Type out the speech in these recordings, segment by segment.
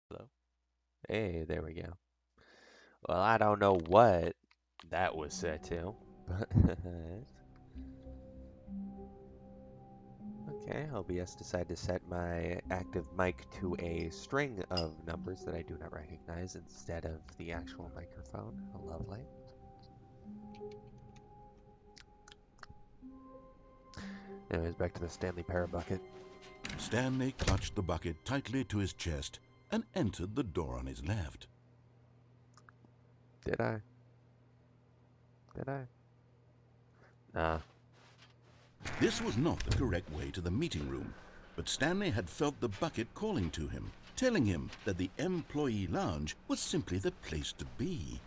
Hello? Hey, there we go. Well, I don't know what that was set to, but okay, OBS decided to set my active mic to a string of numbers that I do not recognize instead of the actual microphone. Lovely. Anyways, back to the Stanley Para bucket. Stanley clutched the bucket tightly to his chest and entered the door on his left. Did I? Did I? Nah. This was not the correct way to the meeting room, but Stanley had felt the bucket calling to him, telling him that the employee lounge was simply the place to be.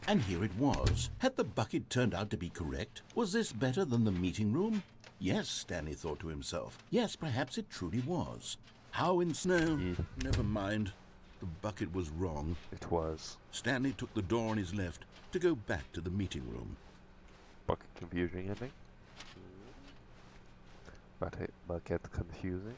And here it was. Had the bucket turned out to be correct? Was this better than the meeting room? Yes, Stanley thought to himself. Yes, perhaps it truly was. How in snow? Never mind. The bucket was wrong. It was. Stanley took the door on his left to go back to the meeting room. Bucket confusing ending. Bucket confusing.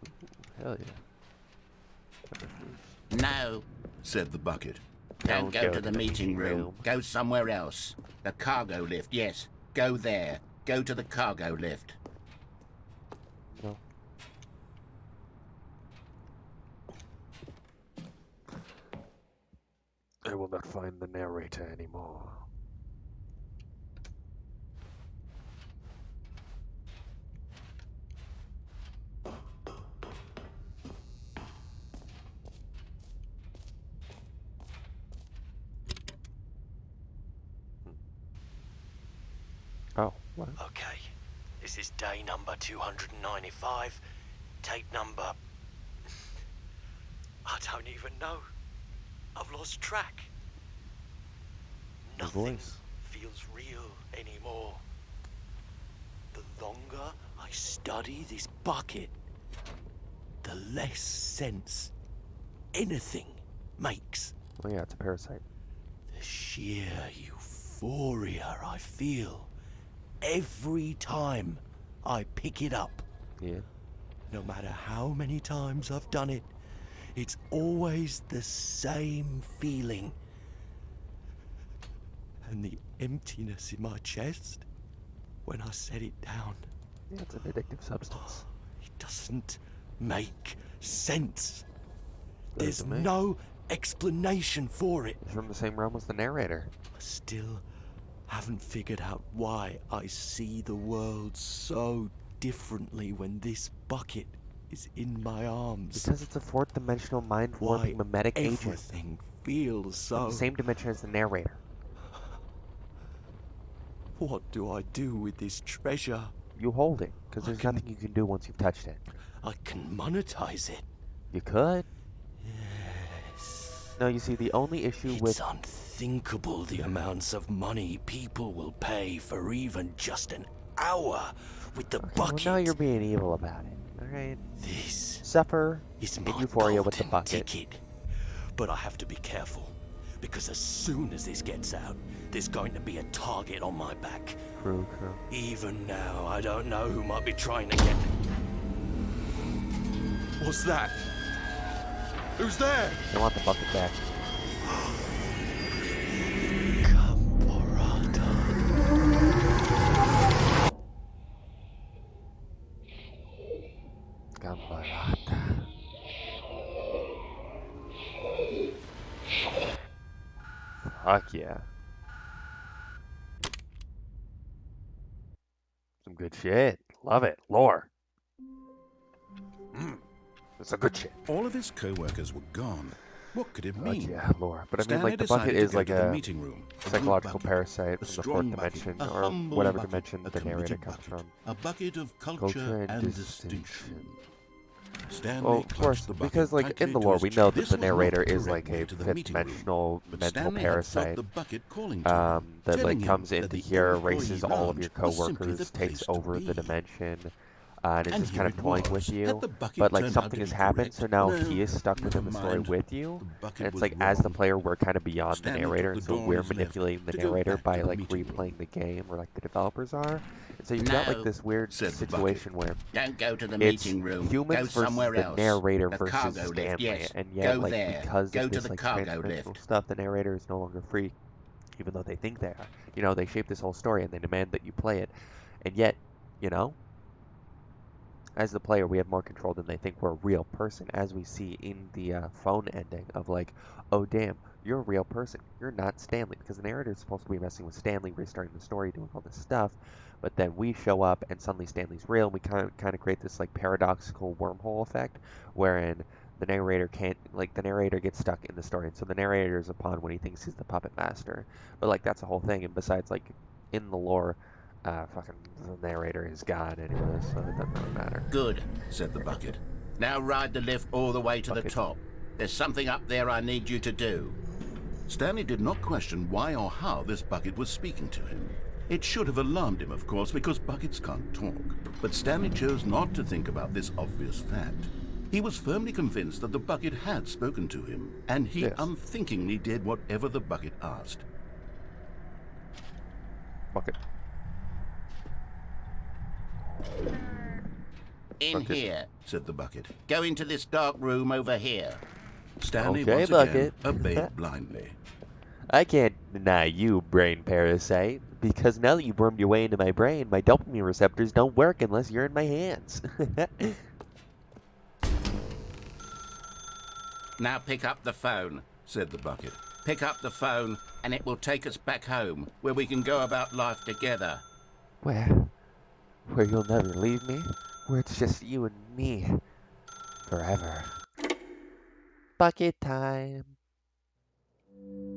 Ooh, hell yeah. No, said the bucket. Don't go to the meeting room. Go somewhere else. The cargo lift, yes. Go there. Go to the cargo lift. No. I will not find the narrator anymore. Oh, what? Okay, this is day number 295. Tape number... I don't even know. I've lost track. The Nothing voice. feels real anymore. The longer I study this bucket, the less sense anything makes. Oh yeah, it's a parasite. The sheer euphoria I feel every time I pick it up. Yeah. No matter how many times I've done it, it's always the same feeling. And the emptiness in my chest when I set it down. Yeah, it's an addictive substance. It doesn't make sense. There's Doesn't make. no explanation for it. It's from the same realm as the narrator. I still haven't figured out why I see the world so differently when this bucket is in my arms. Because it's a fourth dimensional mind Why warping mimetic agent. everything feels From so... the same dimension as the narrator. What do I do with this treasure? You hold it, because there's nothing you can do once you've touched it. I can monetize it. You could. Yes. No, you see, the only issue with... It's unthinkable the amounts of money people will pay for even just an hour with the bucket. Well, now you're being evil about it, alright? This Suffer is in my euphoria with the golden bucket. ticket. But I have to be careful, because as soon as this gets out, there's going to be a target on my back. True. Even now, I don't know who might be trying to get... What's that? Who's there? I want the bucket back. Camporata. Gambarata. Fuck yeah. Some good shit. Love it. Lore. That's a good shit. All of his co-workers were gone. What could it Fuck mean? yeah, lore. But I mean, Stanley like, the decided bucket to is go like to the a meeting room. A good psychological bucket, parasite a from the strong fourth bucket, dimension, a or humble whatever bucket, dimension a the narrator committed comes bucket, from. a bucket of culture, Culture and distinction. Stanley Well, of clutched course, the bucket because, like, tightly in the to lore, his we know that chest. the This was not narrator the is, like, correct way a to the fifth meeting room, dimensional but mental Stanley had felt parasite the bucket calling to him, that, telling like, him comes that into the here, employee erases all of your lounge was simply coworkers, the takes place to over the be. dimension, and is And just here kind of it toying with was. Had you. the bucket But like turned out something to has be happened, correct? so now No, he is stuck never within the story mind. with you. The bucket And it's was like as the wrong. player, we're kind of beyond the Stanley narrator, took and the so door on we're his left manipulating the to go narrator back to by the like meeting room. replaying the game, or like the developers are. And so you've got like No, this weird said the bucket. situation where don't go to the it's meeting room. Go humans versus somewhere the else. narrator The versus cargo lift, Stanley, yes. and yet Go like there. because of Go to this the like cargo transdimensional lift. stuff, the narrator is no longer free, even though they think they are. You know, they shape this whole story and they demand that you play it, and yet, you know, as the player, we have more control than they think we're a real person, as we see in the phone ending of like, oh damn, you're a real person. You're not Stanley, because the narrator is supposed to be messing with Stanley, restarting the story, doing all this stuff, but then we show up and suddenly Stanley's real, and we kind of create this like paradoxical wormhole effect, wherein the narrator can't like the narrator gets stuck in the story, and so the narrator is a pawn when he thinks he's the puppet master. But like that's the whole thing, and besides like in the lore, fucking the narrator is gone anyway, so it doesn't really matter. Good, said the bucket. Now ride the lift all the way to the Bucket. top. There's something up there I need you to do. Stanley did not question why or how this bucket was speaking to him. It should have alarmed him, of course, because buckets can't talk. But Stanley chose not to think about this obvious fact. He was firmly convinced that the bucket had spoken to him, and he Yes. unthinkingly did whatever the bucket asked. Bucket. In Bucket. here. Said the bucket. Go into this dark room over here. Stanley Okay, once bucket. again obeyed blindly. I can't deny you, brain parasite, because now that you've wormed your way into my brain, my dopamine receptors don't work unless you're in my hands. Now pick up the phone. Said the bucket. Pick up the phone and it will take us back home, where we can go about life together. Where? Where you'll never leave me? Where it's just you and me. Forever. Bucket time.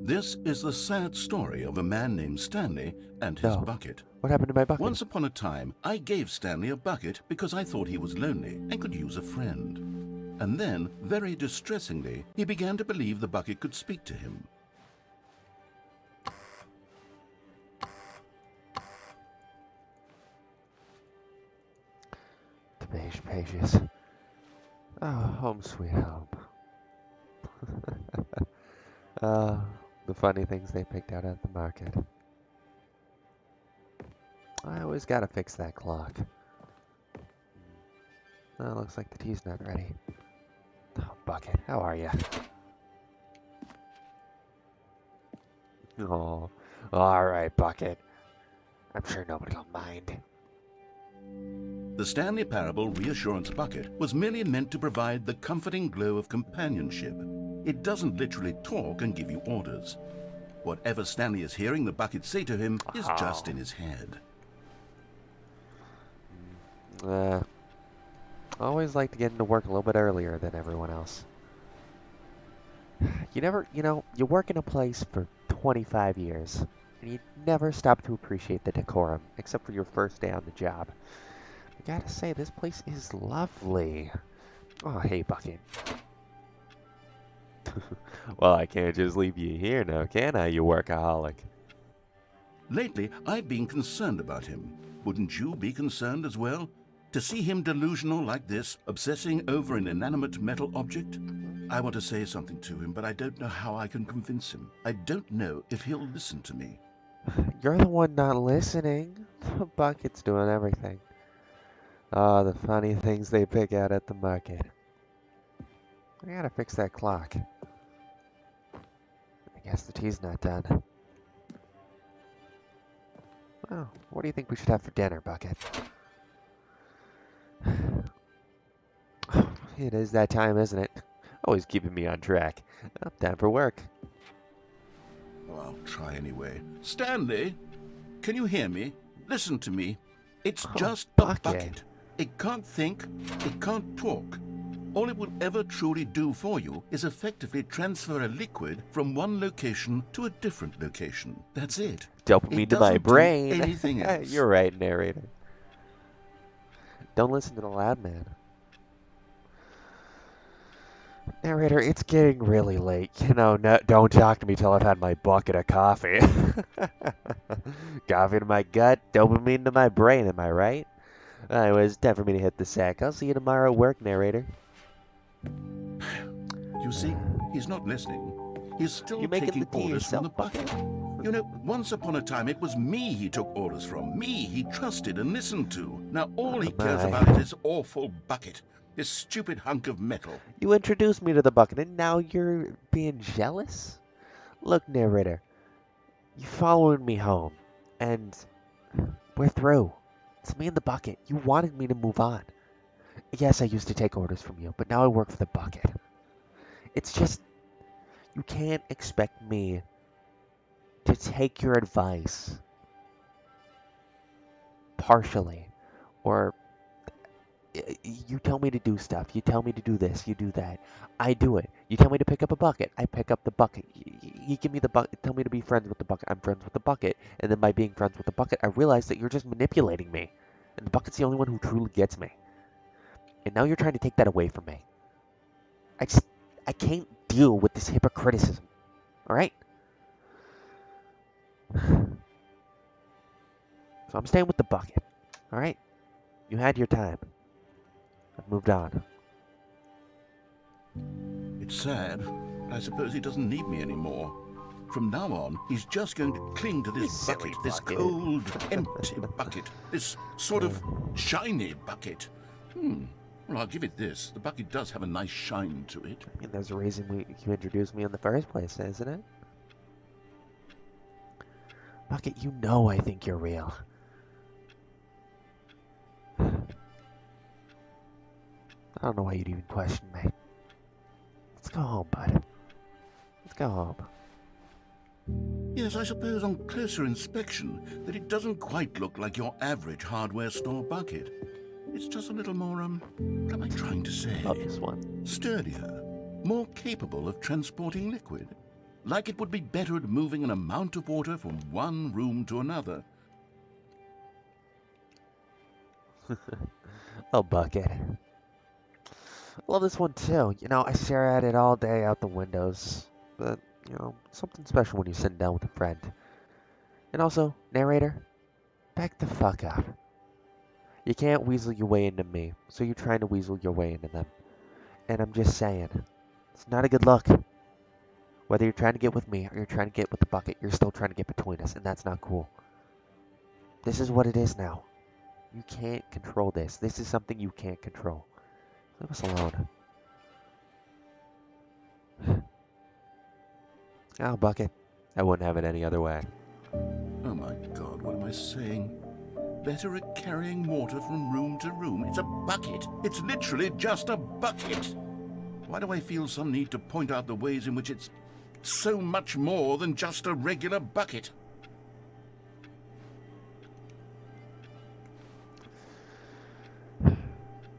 This is the sad story of a man named Stanley and his No. bucket. What happened to my bucket? Once upon a time, I gave Stanley a bucket because I thought he was lonely and could use a friend. And then, very distressingly, he began to believe the bucket could speak to him. The beige pages. Oh, home sweet home. The funny things they picked out at the market. I always gotta fix that clock. Oh, looks like the tea's not ready. Oh, Bucket, how are ya? Oh, alright, Bucket. I'm sure nobody'll mind. The Stanley Parable Reassurance Bucket was merely meant to provide the comforting glow of companionship. It doesn't literally talk and give you orders. Whatever Stanley is hearing the bucket say to him is just in his head. Always like to get into work a little bit earlier than everyone else. You work in a place for 25 years, and you never stop to appreciate the decorum, except for your first day on the job. I gotta say, this place is lovely. Oh, hey, Bucket. Well, I can't just leave you here now, can I, you workaholic? Lately, I've been concerned about him. Wouldn't you be concerned as well? To see him delusional like this, obsessing over an inanimate metal object? I want to say something to him, but I don't know how I can convince him. I don't know if he'll listen to me. You're the one not listening. The Bucket's doing everything. Oh, the funny things they pick out at the market. I gotta fix that clock. I guess the tea's not done. Oh, what do you think we should have for dinner, Bucket? It is that time, isn't it? Always keeping me on track. I'm down for work. Oh, I'll try anyway. Stanley, can you hear me? Listen to me. It's just a Bucket. bucket. It can't think, it can't talk. All it will ever truly do for you is effectively transfer a liquid from one location to a different location. That's it. Dopamine It to my doesn't do brain. anything else. You're right, narrator. Don't listen to the loud man. Narrator, it's getting really late. No, don't talk to me till I've had my bucket of coffee. Coffee to my gut, dopamine to my brain, am I right? It was time for me to hit the sack. I'll see you tomorrow at work, narrator. You see, he's not listening. He's still You're making taking the tea orders from yourself, the bucket. You know, once upon a time it was me he took orders from. Me he trusted and listened to. Now all he cares my. about is this awful bucket. This stupid hunk of metal. You introduced me to the bucket, and now you're being jealous? Look, narrator, you followed me home, and we're through. It's me and the bucket. You wanted me to move on. Yes, I used to take orders from you, but now I work for the bucket. It's just, you can't expect me to take your advice partially, or you tell me to do stuff. You tell me to do this. You do that. I do it. You tell me to pick up a bucket. I pick up the bucket. You give me the bucket. Tell me to be friends with the bucket. I'm friends with the bucket. And then by being friends with the bucket, I realize that you're just manipulating me. And the bucket's the only one who truly gets me. And now you're trying to take that away from me. I can't deal with this hypocriticism. All right? So I'm staying with the bucket. All right? You had your time. I've moved on. It's sad. I suppose he doesn't need me anymore. From now on, he's just going to cling to You this silly bucket, this bucket. cold, empty bucket, this sort of shiny bucket. Well, I'll give it this. The bucket does have a nice shine to it. I mean, there's a reason you introduced me in the first place, isn't it? Bucket, you know I think you're real. I don't know why you'd even question me. Let's go home, bud. Let's go home. Yes, I suppose on closer inspection that it doesn't quite look like your average hardware store bucket. It's just a little more, what am I trying to say? Love this one. Sturdier, more capable of transporting liquid. Like it would be better at moving an amount of water from one room to another. Oh, Bucket. I love this one too. You know, I stare at it all day out the windows. But, you know, something special when you're sitting down with a friend. And also, narrator, back the fuck up. You can't weasel your way into me, so you're trying to weasel your way into them. And I'm just saying, it's not a good look. Whether you're trying to get with me or you're trying to get with the bucket, you're still trying to get between us, and that's not cool. This is what it is now. You can't control this. This is something you can't control. Leave us alone. Oh, bucket. I wouldn't have it any other way. Oh my God, what am I saying? Better at carrying water from room to room. It's a bucket. It's literally just a bucket. Why do I feel some need to point out the ways in which it's so much more than just a regular bucket?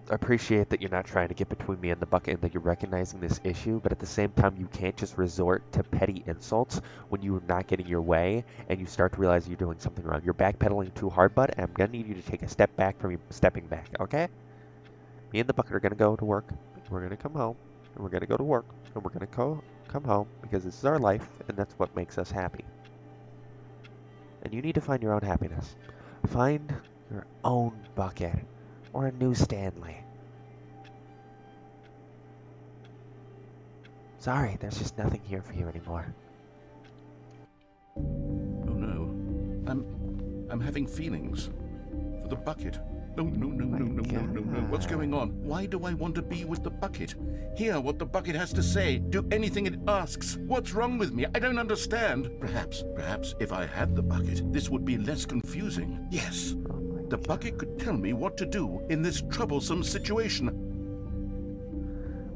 I appreciate that you're not trying to get between me and the bucket and that you're recognizing this issue, but at the same time, you can't just resort to petty insults when you're not getting your way and you start to realize you're doing something wrong. You're backpedaling too hard, bud, and I'm going to need you to take a step back from you stepping back, okay? Me and the bucket are going to go to work. We're going to come home, and we're going to go to work, and we're going to come home because this is our life, and that's what makes us happy. And you need to find your own happiness. Find your own bucket. Or a new Stanley. Sorry, there's just nothing here for you anymore. Oh no. I'm having feelings. For the bucket. No. What's going on? Why do I want to be with the bucket? Hear what the bucket has to say. Do anything it asks. What's wrong with me? I don't understand. Perhaps if I had the bucket, this would be less confusing. Yes. The bucket could tell me what to do in this troublesome situation.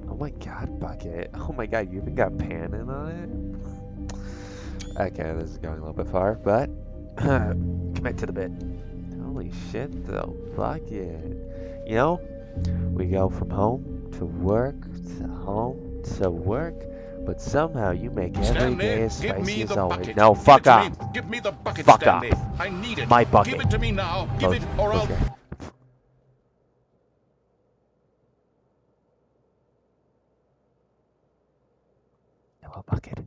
Oh my god, Bucket. Oh my god, you even got Panning on it? Okay, this is going a little bit far, but commit to the bit. Holy shit, though, Bucket. You know, we go from home to work to home to work, but somehow you make every day as spicy as always. No, fuck off. Give me the bucket, Fuck Stanley. off. I need it. My bucket. Give it to me now. Give it or I'll... Okay. No, Bucket.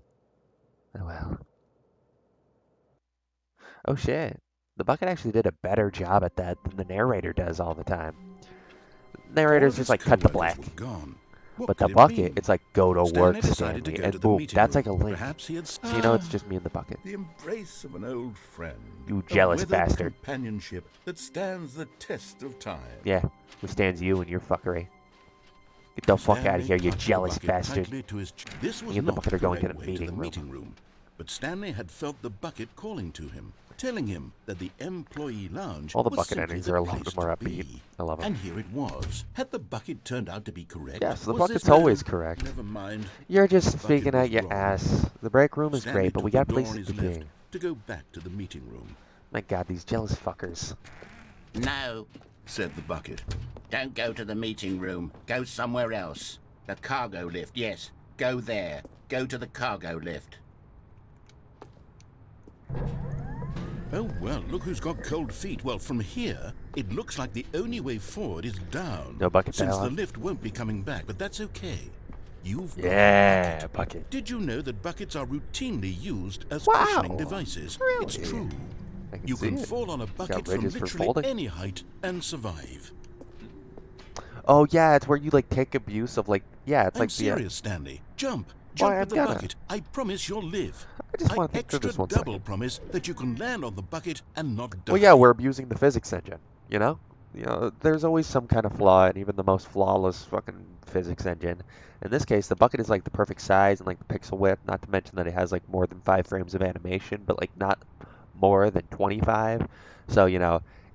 Oh well. Oh shit. The bucket actually did a better job at that than the narrator does all the time. All Narrator's of just his like cut to co-workers black. were gone. What But the could it bucket, mean? it's like go to Stanley work, decided to Stanley, go and to the boom, meeting that's room. like a link. Perhaps he had So you know it's just me in the bucket. the embrace of an old friend. You A jealous weathered bastard. companionship that stands the test of time. Yeah, who stands you and your fuckery. Get the fuck out of here, you clutched the jealous bucket bastard. tightly to his This was Me and the not bucket are going to correct the way meeting room. meeting room. But Stanley had felt the bucket calling to him, telling him that the employee lounge All the was bucket simply endings the are a little place bit more to upbeat. be. I love it. And here it was. Had the bucket turned out to be correct? Yes, the Was bucket's this always man- correct. Never mind. You're just The bucket speaking out was your wrong. ass. The break room is Stanley great, but we took got the door on places his to left be. to go back to the meeting room. My god, these jealous fuckers. No, Said the bucket. don't go to the meeting room. Go somewhere else. The cargo lift, yes. Go there. Go to the cargo lift. Oh, well, look who's got cold feet. Well, from here, it looks like the only way forward is down. No bucket Since dialogue? the lift won't be coming back, but that's okay. You've got a Yeah, bucket. bucket. Did you know that buckets are routinely used as Wow. cushioning devices? It's Really? true. I can You see can it. fall on a bucket from ridges for literally folding. any height and survive. Oh yeah, it's where you like take abuse of like it's I'm like serious, Stanley. Jump Why, with the I'm gonna. bucket. I promise you'll live. I just want to think through extra this one double second. promise that you can land on the bucket and not die. Well, yeah, we're abusing the physics engine. You know, there's always some kind of flaw in even the most flawless fucking physics engine. In this case, the bucket is like the perfect size and like the pixel width. Not to mention that it has like more than 5 frames of animation, but like not more than 25. So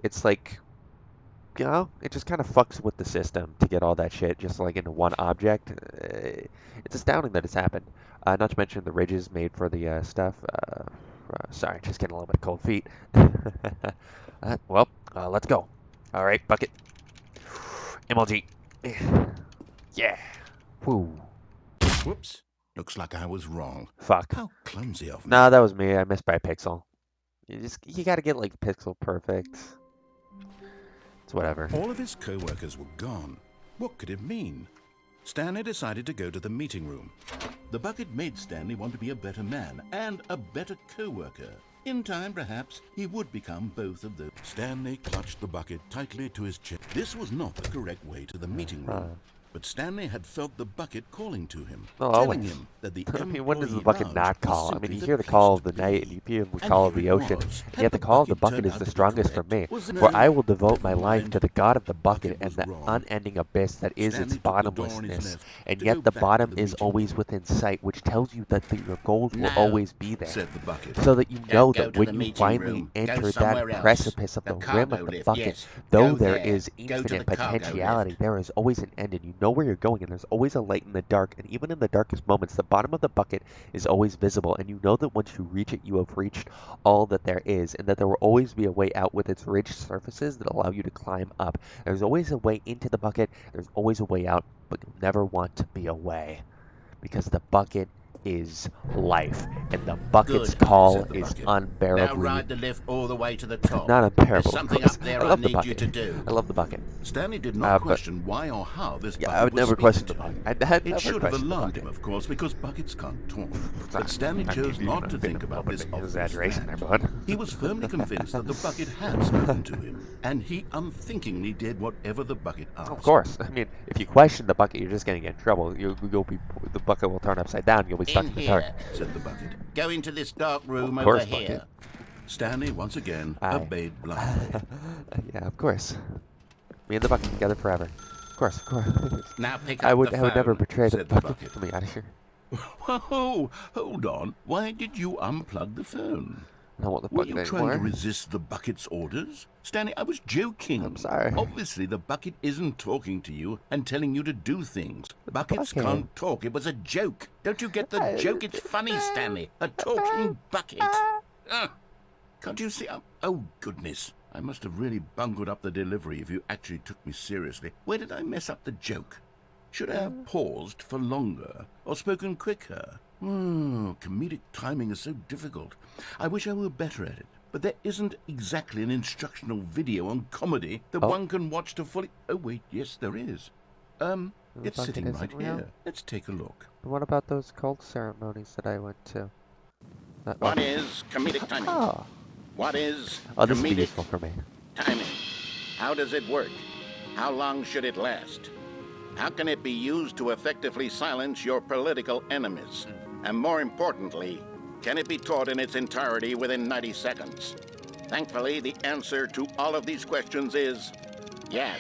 it's like. It just kind of fucks with the system to get all that shit just like into one object. It's astounding that it's happened. Not to mention the ridges made for the stuff. Sorry, just getting a little bit cold feet. Let's go. All right, bucket. MLG. Yeah. Woo. Whoops. Looks like I was wrong. Fuck. How clumsy of me. No, that was me. I missed by a pixel. You gotta get like pixel perfect. It's whatever. All of his co-workers were gone. What could it mean? Stanley decided to go to the meeting room. The bucket made Stanley want to be a better man and a better co-worker. In time, perhaps, he would become both of those. Stanley clutched the bucket tightly to his chest. This was not the correct way to the meeting room. But Stanley had felt the bucket calling to him, telling Always. him that the I mean, when does the employee bucket lounge not was call? I simply mean, you the hear the place call of to the night be. and you hear the And call of here the it ocean. was. And Had yet the the call of the bucket bucket is turned the out to be strongest for correct? me. Was it For no? I will devote Never my life mind. to the god of the The bucket bucket and was the wrong. unending abyss that is Stanley its took the door on his bottomlessness. left And to yet go the back to bottom the is meeting always room. within sight, which tells you that your goals will No, always be there. Said the bucket. So that you Don't know go that to when the you meeting finally room. Go enter that somewhere else. precipice of The the rim cargo of the lift, bucket, yes. though Go there there. is Go to infinite the cargo potentiality, lift. there is always an end, and you know where you're going, and there's always a light in the dark, and even in the darkest moments, the bottom of the bucket is always visible, and you know that once you reach it, you have reached all that there is, and that there will always be a way out with its ridged surfaces that allow you to climb up. There's always a way into the bucket, there's always a way out, but you'll never want to be away. Because the bucket is life, and the bucket's Good, call said the is bucket. Now unbearably ride the lift all the way to the top. not unbearable. There's Of something course. up there I I love the need you bucket. to do. I love the bucket. Stanley did not But- question why or how this Yeah, bucket I would was never speaking question to the him. bucket. I'd It never should have question the alarmed bucket. him, of course, because buckets can't talk. Sorry, But Stanley I chose may be not to being think a about little this bit obvious exaggeration fact. there, bud. He was firmly convinced that the bucket had spoken to him, and he unthinkingly did whatever the bucket asked. Of course. I mean, if you question the bucket, you're just going to get in trouble. The bucket will turn upside down. You'll be stuck In in the dark. here. Said the bucket. Go into this dark room Of course, over here. bucket. Stanley once again Aye. obeyed blindly. Yeah, of course. Me and the bucket together forever. Of course, of course. Now pick up I would the never phone. betray the said the bucket. bucket. Get me out of here. Whoa, hold on. Why did you unplug the phone? I don't want the Were bucket you trying to anymore. resist the bucket's orders? Stanley, I was joking. I'm sorry. Obviously, the bucket isn't talking to you and telling you to do things. Buckets bucket. can't talk. It was a joke. Don't you get the I- joke? It's funny, Stanley. A talking bucket. Can't you see? Oh, goodness. I must have really bungled up the delivery if you actually took me seriously. Where did I mess up the joke? Should I have paused for longer or spoken quicker? Comedic timing is so difficult. I wish I were better at it. But there isn't exactly an instructional video on comedy that Oh. one can watch to fully... Oh, wait, yes, there is. It's bucket sitting isn't right real? here. Let's take a look. What about those cult ceremonies that I went to? What is comedic timing? Oh, What is Oh, this will be comedic useful for me. timing? How does it work? How long should it last? How can it be used to effectively silence your political enemies? And more importantly, can it be taught in its entirety within 90 seconds? Thankfully, the answer to all of these questions is yes.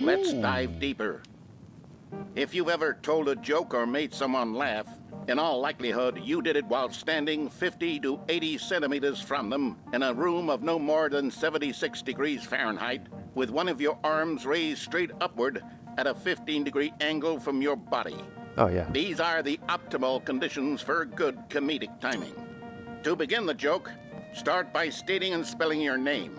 Let's dive deeper. If you've ever told a joke or made someone laugh, in all likelihood, you did it while standing 50 to 80 centimeters from them in a room of no more than 76 degrees Fahrenheit, with one of your arms raised straight upward at a 15-degree angle from your body. Oh, yeah. These are the optimal conditions for good comedic timing. To begin the joke, start by stating and spelling your name.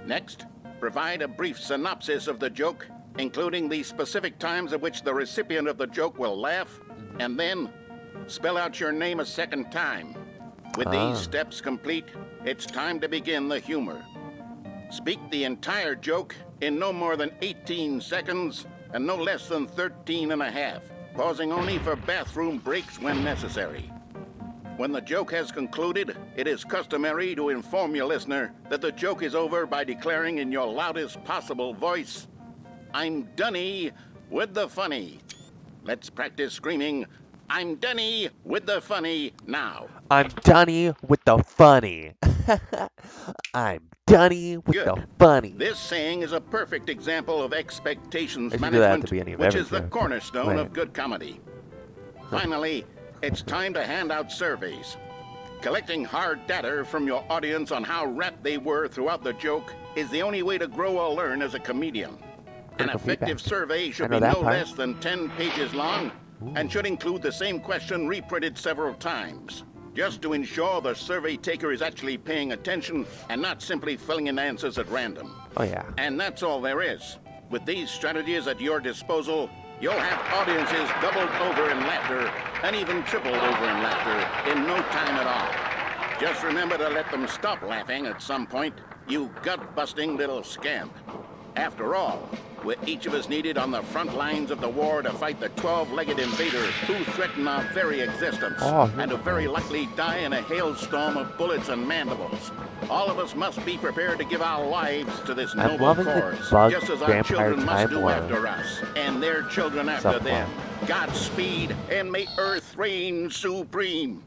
Next, provide a brief synopsis of the joke, including the specific times at which the recipient of the joke will laugh, and then spell out your name a second time. With these steps complete, it's time to begin the humor. Speak the entire joke in no more than 18 seconds and no less than 13 and a half, pausing only for bathroom breaks when necessary. When the joke has concluded, it is customary to inform your listener that the joke is over by declaring in your loudest possible voice, "I'm Dunny with the funny." Let's practice screaming, "I'm Dunny with the funny" now. I'm Dunny with the funny. I'm Dunny with Good. the funny. This saying is a perfect example of expectations I should do that at the management, beginning of which every is the joke. cornerstone Wait. of good comedy. Finally, it's time to hand out surveys. Collecting hard data from your audience on how rapt they were throughout the joke is the only way to grow or learn as a comedian. An Critical effective feedback. survey I should know be that no part. less than 10 pages long and should include the same question reprinted several times, just to ensure the survey taker is actually paying attention and not simply filling in answers at random. Oh, yeah. And that's all there is. With these strategies at your disposal, you'll have audiences doubled over in laughter and even tripled over in laughter in no time at all. Just remember to let them stop laughing at some point, you gut-busting little scamp. After all, we're each of us needed on the front lines of the war to fight the 12-legged invader who threaten our very existence, and to very likely die in a hailstorm of bullets and mandibles. All of us must be prepared to give our lives to this I'm noble loving the cause, bug just as our vampire children must time do war after us, and their children after subplot. them. Godspeed, and may Earth reign supreme.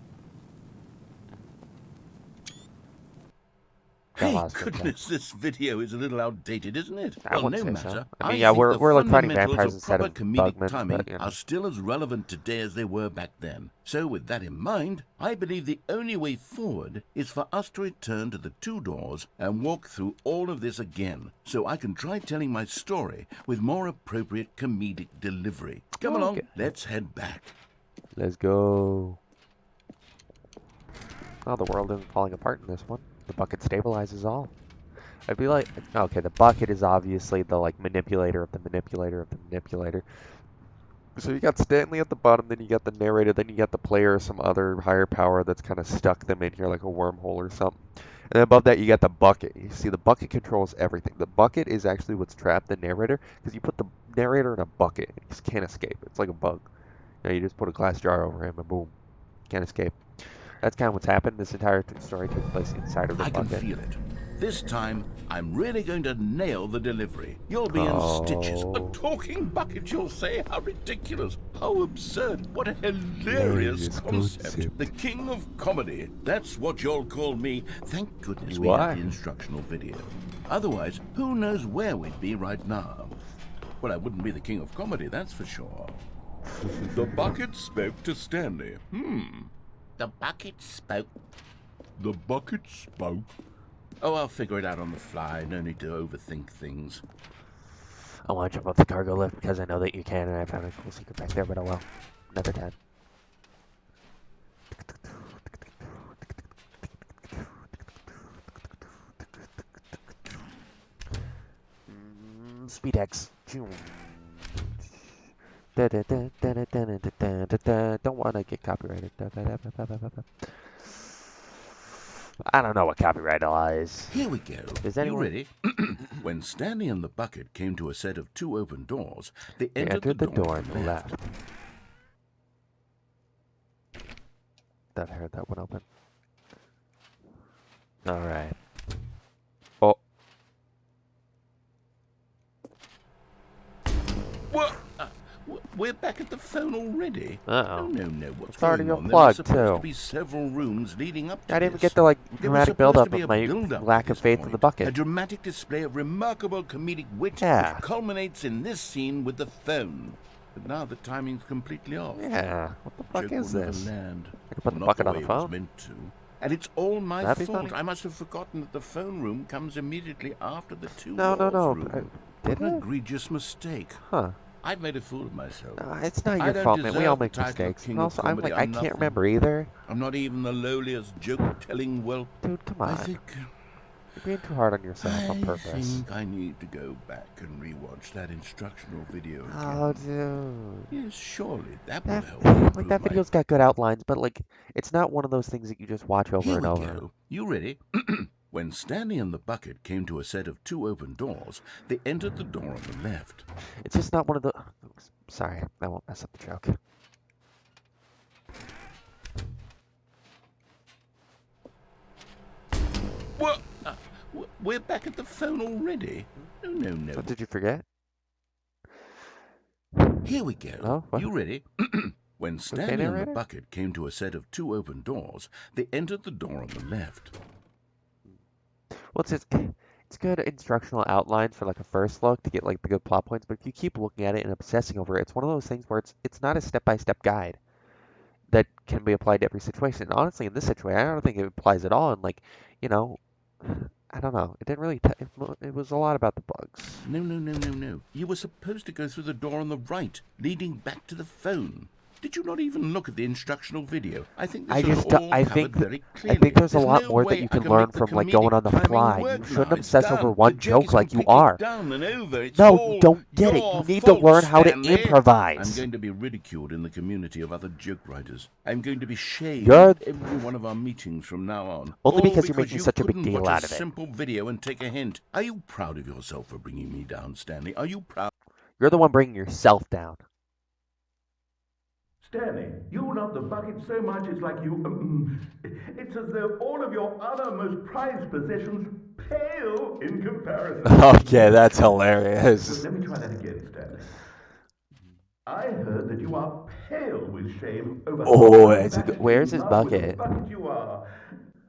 Hey, lost it, goodness, this video is a little outdated, isn't it? I Well, wouldn't no say so. matter. I mean, I yeah, think we're the like fighting fundamentals vampires of instead proper of comedic bugmen, timing but, you know. are still as relevant today as they were back then. So with that in mind, I believe the only way forward is for us to return to the two doors and walk through all of this again, so I can try telling my story with more appropriate comedic delivery. Come along, Okay. let's head back. Let's go. Oh, the world isn't falling apart in this one. The bucket stabilizes all. I'd be like, okay, the bucket is obviously the like manipulator of the manipulator of the manipulator. So you got Stanley at the bottom, then you got the narrator, then you got the player or some other higher power that's kind of stuck them in here like a wormhole or something. And then above that you got the bucket. You see, the bucket controls everything. The bucket is actually what's trapped the narrator, because you put the narrator in a bucket, and he just can't escape. It's like a bug. You know, you just put a glass jar over him and boom, can't escape. That's kind of what's happened. This entire story takes place inside of the I can bucket. feel it. This time, I'm really going to nail the delivery. You'll be in stitches. A talking bucket, you'll say? How ridiculous. How absurd. What a hilarious concept. The king of comedy. That's what you'll call me. Thank goodness we have the instructional video. Otherwise, who knows where we'd be right now. Well, I wouldn't be the king of comedy, that's for sure. The bucket spoke to Stanley. The bucket spoke. The bucket spoke. Oh, I'll figure it out on the fly. No need to overthink things. I want to jump off the cargo lift because I know that you can, and I found a cool secret back there, but oh well. Another time. Speed X. Don't want to get copyrighted. I don't know what copyright law is. Here we go. Is You anyone ready? When Stanley and the bucket came to a set of two open doors, they They entered the door on the left. That I heard that one open. Alright. Oh. What? We're back at the phone already? Uh-oh. No. What's It's already going on? There were unplugged, supposed to too. be several rooms leading up to I didn't even this. get the, like, There was dramatic supposed to build-up be of a my build-up lack to of this faith in the point. bucket. A dramatic display of remarkable comedic wit Yeah. which culminates in this scene with the phone. But now the timing's completely off. Yeah. What the fuck Joke is will never this? land. I could put the Not bucket the on way the it was phone. meant to. And it's all my That'd be fault. funny. I must have forgotten that the phone room comes immediately after the two No. room. Did What an it? egregious mistake. Huh. I've made a fool of myself. It's not I your don't fault, man. We all deserve the make title of mistakes. King And of also, I'm Comedy. like, I I'm can't nothing. remember either. I'm not even the lowliest joke-telling whelp. Dude, come I on. think You're being too hard on yourself on I purpose. think I need to go back and rewatch that instructional video again. Oh, dude. Yes, surely that will That, help me improve like, that my... video's got good outlines, but, like, it's not one of those things that you just watch over Here and we over. go. You ready? When Stanley and the bucket came to a set of two open doors, they entered the door on the left. It's just not one of the... Sorry, I won't mess up the joke. What? We're back at the phone already? No. What, did you forget? Here we go. Oh, what? You ready? When Stanley and the narrator? bucket came to a set of two open doors, they entered the door on the left. Well, it's good instructional outlines for, like, a first look to get, like, the good plot points, but if you keep looking at it and obsessing over it, it's one of those things where it's not a step-by-step guide that can be applied to every situation. And honestly, in this situation, I don't think it applies at all. And, like, you know, I don't know. It didn't really... it was a lot about the bugs. No. You were supposed to go through the door on the right, leading back to the phone. Did you not even look at the instructional video? I think this is all covered very clearly. I think there's a lot no more that way you I can learn make the from, like, going on the comedic timing fly. work You now. shouldn't It's obsess done. over The one joke joke is like you completely are. done and over. It's No, all you don't get it. your You need to fault, learn how to Stanley. improvise. I'm going to be ridiculed in the community of other joke writers. I'm going to be shamed You're- at every one of our meetings from now on. Only All because you're making such a big couldn't deal watch out a of it. simple video and take a hint. Are you proud of yourself for bringing me down, Stanley? Are you proud? You're the one bringing yourself down. Stanley, you love the bucket so much it's like you... it's as though all of your other most prized possessions pale in comparison. Okay, that's hilarious. Let me try that again, Stanley. I heard that you are pale with shame over Oh, how it's a good- emphatically where's in his love with the bucket? bucket you are.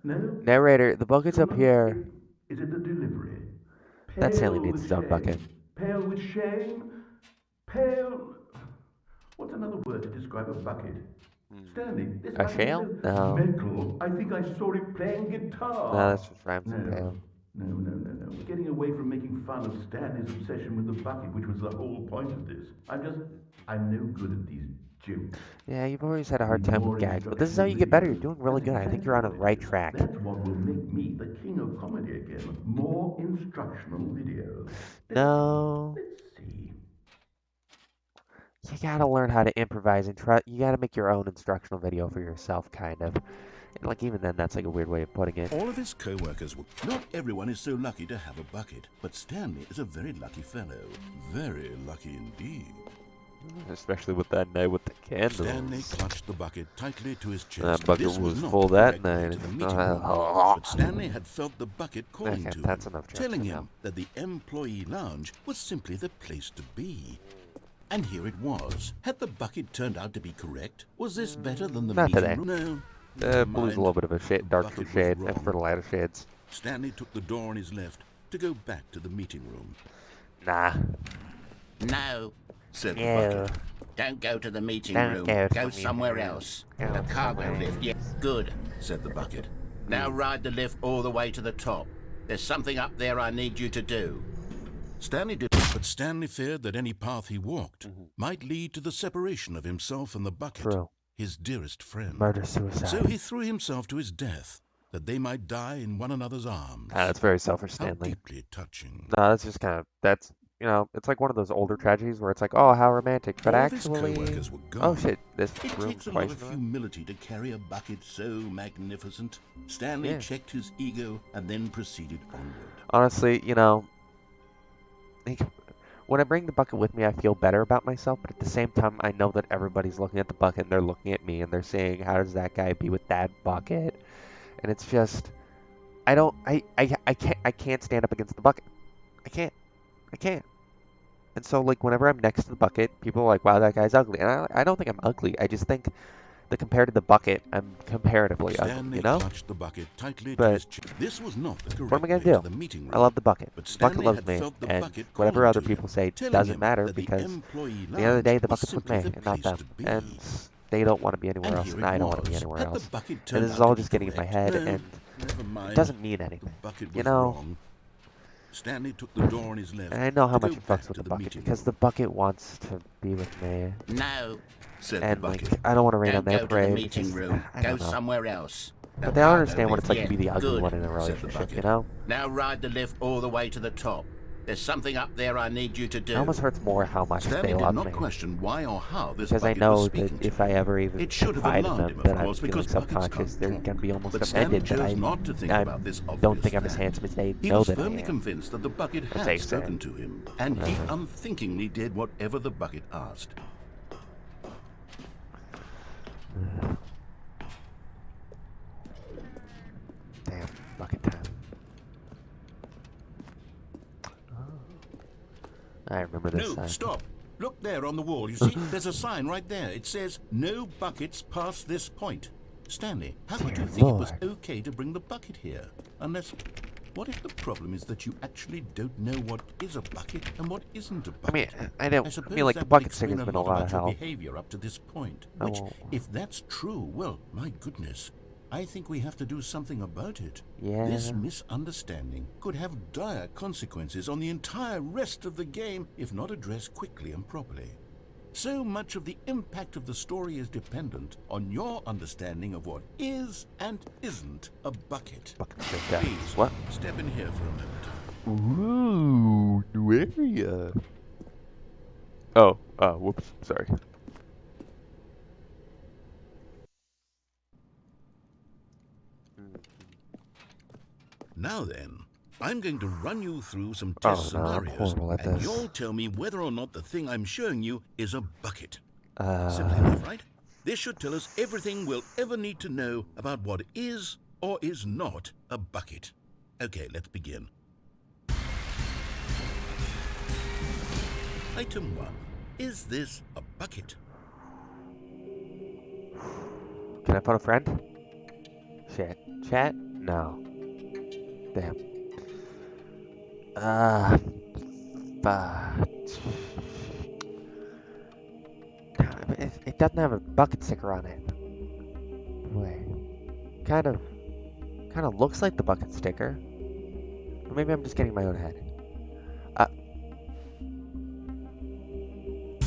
No? Narrator, the bucket's up here. Is it the delivery? That Stanley Pale needs with his own shame. bucket. Pale with shame? Pale... What's another word to describe a bucket? Stanley, this A bucket shale? is so No. metal. I think I saw it playing guitar. No, that's just rhymes with pale. No. We're getting away from making fun of Stanley's obsession with the bucket, which was the whole point of this. I'm no good at these jokes. Yeah, you've always had a hard time with gags, but this is how you get better. You're doing really good. I think you're on the right track. That's what will make me the king of comedy again. More instructional videos. No. Let's see. You gotta learn how to improvise and try. You gotta make your own instructional video for yourself, kind of. And, like, even then, that's like a weird way of putting it. All of his co-workers were... Not everyone is so lucky to have a bucket, but Stanley is a very lucky fellow. Very lucky indeed. Especially with that night with the candles. Stanley clutched the bucket tightly to his chest. That bucket This was not full the that correct way night. to the meeting room, but Stanley had felt the bucket calling Okay, to that's him, enough jokes telling for him now. that the employee lounge was simply the place to be. And here it was. Had the bucket turned out to be correct? Was this better than the Not meeting today. room? No. Never Blue's a mind. little bit of a shade, The darker bucket was shade, wrong. and for the lighter shades. Stanley took the door on his left to go back to the meeting room. Nah. No, Said the No. bucket. don't go to the meeting Don't room. go to Go the somewhere meeting room. else. Go The cargo somewhere lift. Yeah, good. Said the bucket. Now ride the lift all the way to the top. There's something up there I need you to do. Stanley did, but Stanley feared that any path he walked might lead to the separation of himself and the bucket, True. his dearest friend. Murder-suicide. So he threw himself to his death, that they might die in one another's arms. That's very selfish, How Stanley. deeply touching. No, that's just kind of, that's, you know, it's like one of those older tragedies where it's like, oh, how romantic, but All of his actually... co-workers were gone. Oh, shit, this It room's takes a lot twice of in a row. humility to carry a bucket so magnificent. Stanley Yeah. checked his ego and then proceeded onward. Honestly, you know, when I bring the bucket with me, I feel better about myself, but at the same time, I know that everybody's looking at the bucket, and they're looking at me, and they're saying, how does that guy be with that bucket? And it's just, I don't, I can't stand up against the bucket. I can't. I can't. And so, like, whenever I'm next to the bucket, people are like, wow, that guy's ugly. And I don't think I'm ugly. I just think that compared to the bucket, I'm comparatively ugly, Stanley you know? clutched the bucket tightly to But his chin. This was not the what am I correct going way to to the do? meeting room. I love the bucket. But The bucket Stanley loves had me. felt the And bucket whatever calling other to him, people say telling doesn't him matter that the because employee at the end of the day, lounge the was bucket's with simply me the and not place them. to be. And they don't want to be anywhere And else, here and it I don't want to be was. anywhere Had the else. bucket And turned this is out to all be just getting in my correct? head, No, and never it mind. doesn't mean The anything. bucket You was know? wrong. Stanley took the door on his left And I know how to go much it back fucks with to the the bucket meeting because the room. bucket wants to be with me. No, Said the And, like, bucket. I don't want to rain on don't their go to the parade meeting because, room. I Go don't know. somewhere else. The But they don't cargo understand what lift, it's like yeah, to be the ugly good. one in a Said the relationship, bucket. you know? Now ride the lift all the way to the top. There's something up there I need you to It do. almost hurts more how much Stanley they did love not me. question why or how this Because I bucket was know that speaking to if I him. ever even It should have confide in alarmed them him, of that I'm course, feeling because buckets subconscious, can't they're talk. going to be almost But Stanley offended that chose not to think I about this don't obvious think I'm as fact. handsome as they He know was that I firmly am. convinced that the bucket As they had say. spoken to him, and he Whatever. unthinkingly did whatever the bucket asked. Damn, bucket time. I remember this No, sign. stop. Look there on the wall. You see, there's a sign right there. It says, "No buckets past this point." Stanley, how could you Dear think it was Lord. okay to bring the bucket here? Unless, what if the problem is that you actually don't know what is a bucket and what isn't a I mean, bucket? I suppose mean, like, the that would bucket explain sticker's a been a lot lot about of your help. behavior up to this point. I Which, won't. if that's true, well, my goodness, I think we have to do something about it. Yeah. This misunderstanding could have dire consequences on the entire rest of the game if not addressed quickly and properly. So much of the impact of the story is dependent on your understanding of what is and isn't a bucket. Bucket sticker. Please, What? step in here for a moment. Ooh, new area. Oh, whoops, sorry. Now then, I'm going to run you through some Oh, test no, I'm scenarios, horrible at and this. you'll tell me whether or not the thing I'm showing you is a bucket. Simple Uh, enough, right? This should tell us everything we'll ever need to know about what is or is not a bucket. Okay, let's begin. Item 1. Is this a bucket? can I phone a friend? Shit. Chat? No. Damn. But it doesn't have a bucket sticker on it. Wait. Kind of looks like the bucket sticker. Or maybe I'm just getting my own head.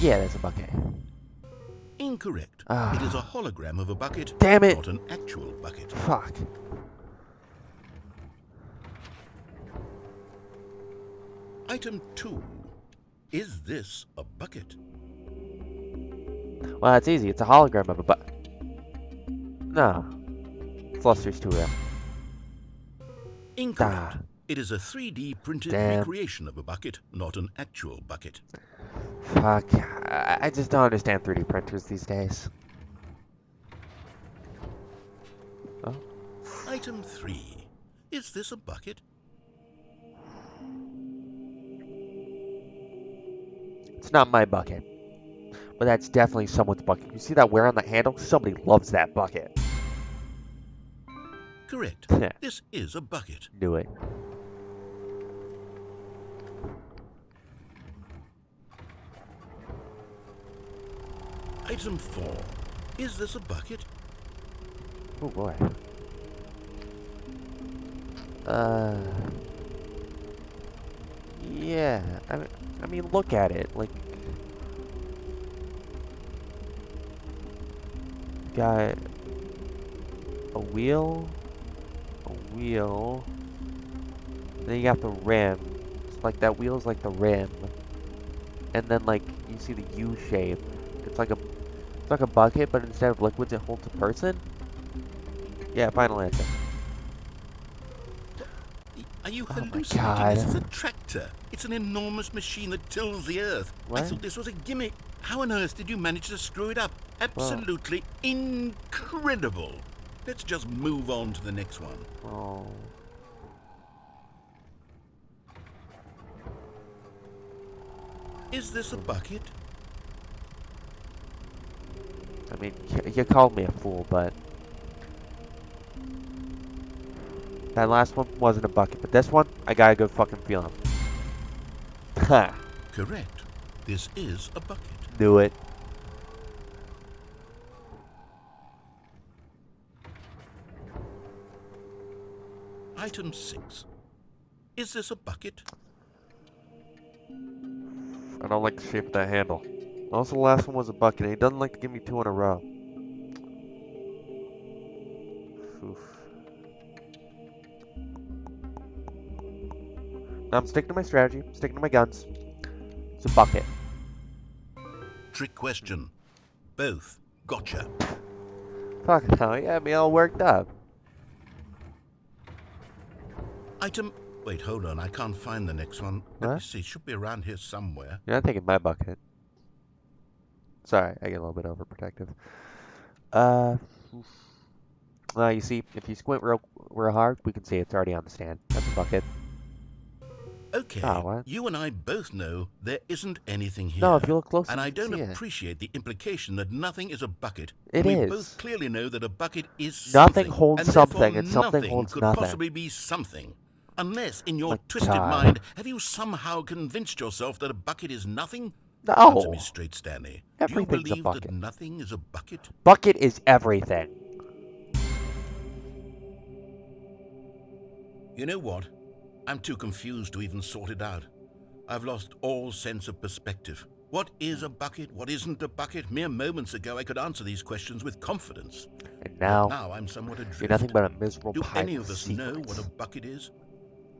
Yeah, that's a bucket. Incorrect. Ah. It is a hologram of a bucket, Damn it! not an actual bucket. Fuck. Item 2. Is this a bucket? Well, that's easy. It's a hologram of a No. It's Luster's 2M. Incorrect. Ah. It is a 3D printed Damn. recreation of a bucket, not an actual bucket. Fuck. I just don't understand 3D printers these days. Oh. Item 3. Is this a bucket? It's not my bucket. But that's definitely someone's bucket. You see that wear on the handle? Somebody loves that bucket. Correct. This is a bucket. Knew it. Item 4. Is this a bucket? Oh boy. Yeah. I mean, look at it. Like, got a wheel, then you got the rim. It's like that wheel's like the rim, and then like you see the U shape. It's like a bucket, but instead of liquids, it holds a person. Yeah, final answer. Are you Oh my hallucinating? God. This is a tractor. It's an enormous machine that tills the earth. I What? thought this was a gimmick. How on earth did you manage to screw it up? Absolutely incredible. Let's just move on to the next one. Oh. Is this a bucket? I mean, you called me a fool, but that last one wasn't a bucket. But this one, I got a good fucking feeling. Ha! Correct. This is a bucket. Knew it. Item 6. Is this a bucket? I don't like the shape of that handle. Also, the last one was a bucket, and he doesn't like to give me 2 in a row. Oof. Now I'm sticking to my strategy, sticking to my guns. It's a bucket. Trick question. Both. Gotcha. Fuck now, you had me all worked up. Item... Wait, hold on. I can't find the next one. Let me What? see. Should be around here somewhere. You're not taking my bucket. Sorry, I get a little bit overprotective. You see, if you squint real hard, we can see it's already on the stand. That's a bucket. Okay, Oh, what? you and I both know there isn't anything here. No, if you look close, and you I can don't see it. appreciate the implication that nothing is a bucket. It we is. both clearly know that a bucket is Nothing something. holds and something, therefore and something nothing holds could nothing. possibly be something. Unless, in your My twisted God. mind, have you somehow convinced yourself that a bucket is nothing? No. Answer me straight, Stanley. Do you Everything's a believe bucket. that nothing is a bucket? Bucket is everything. You know what? I'm too confused to even sort it out. I've lost all sense of perspective. What is a bucket? What isn't a bucket? Mere moments ago, I could answer these questions with confidence. And But now, now I'm somewhat adrift. you're nothing but a miserable Do pile any of of us secrets. know what a bucket is?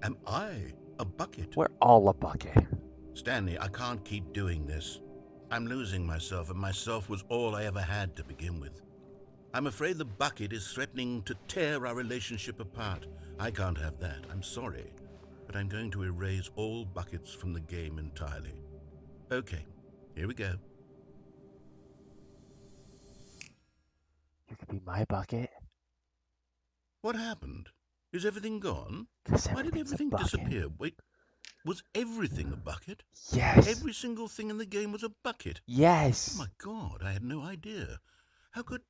Am I a bucket? We're all a bucket. Stanley, I can't keep doing this. I'm losing myself, and myself was all I ever had to begin with. I'm afraid the bucket is threatening to tear our relationship apart. I can't have that. I'm sorry. But I'm going to erase all buckets from the game entirely. Okay, here we go. You could be my bucket. What happened? Is everything gone? 'Cause Why did everything's a everything bucket. disappear? Wait, was everything a bucket? Yes. Every single thing in the game was a bucket. Oh Yes. my God, I had no idea. How could...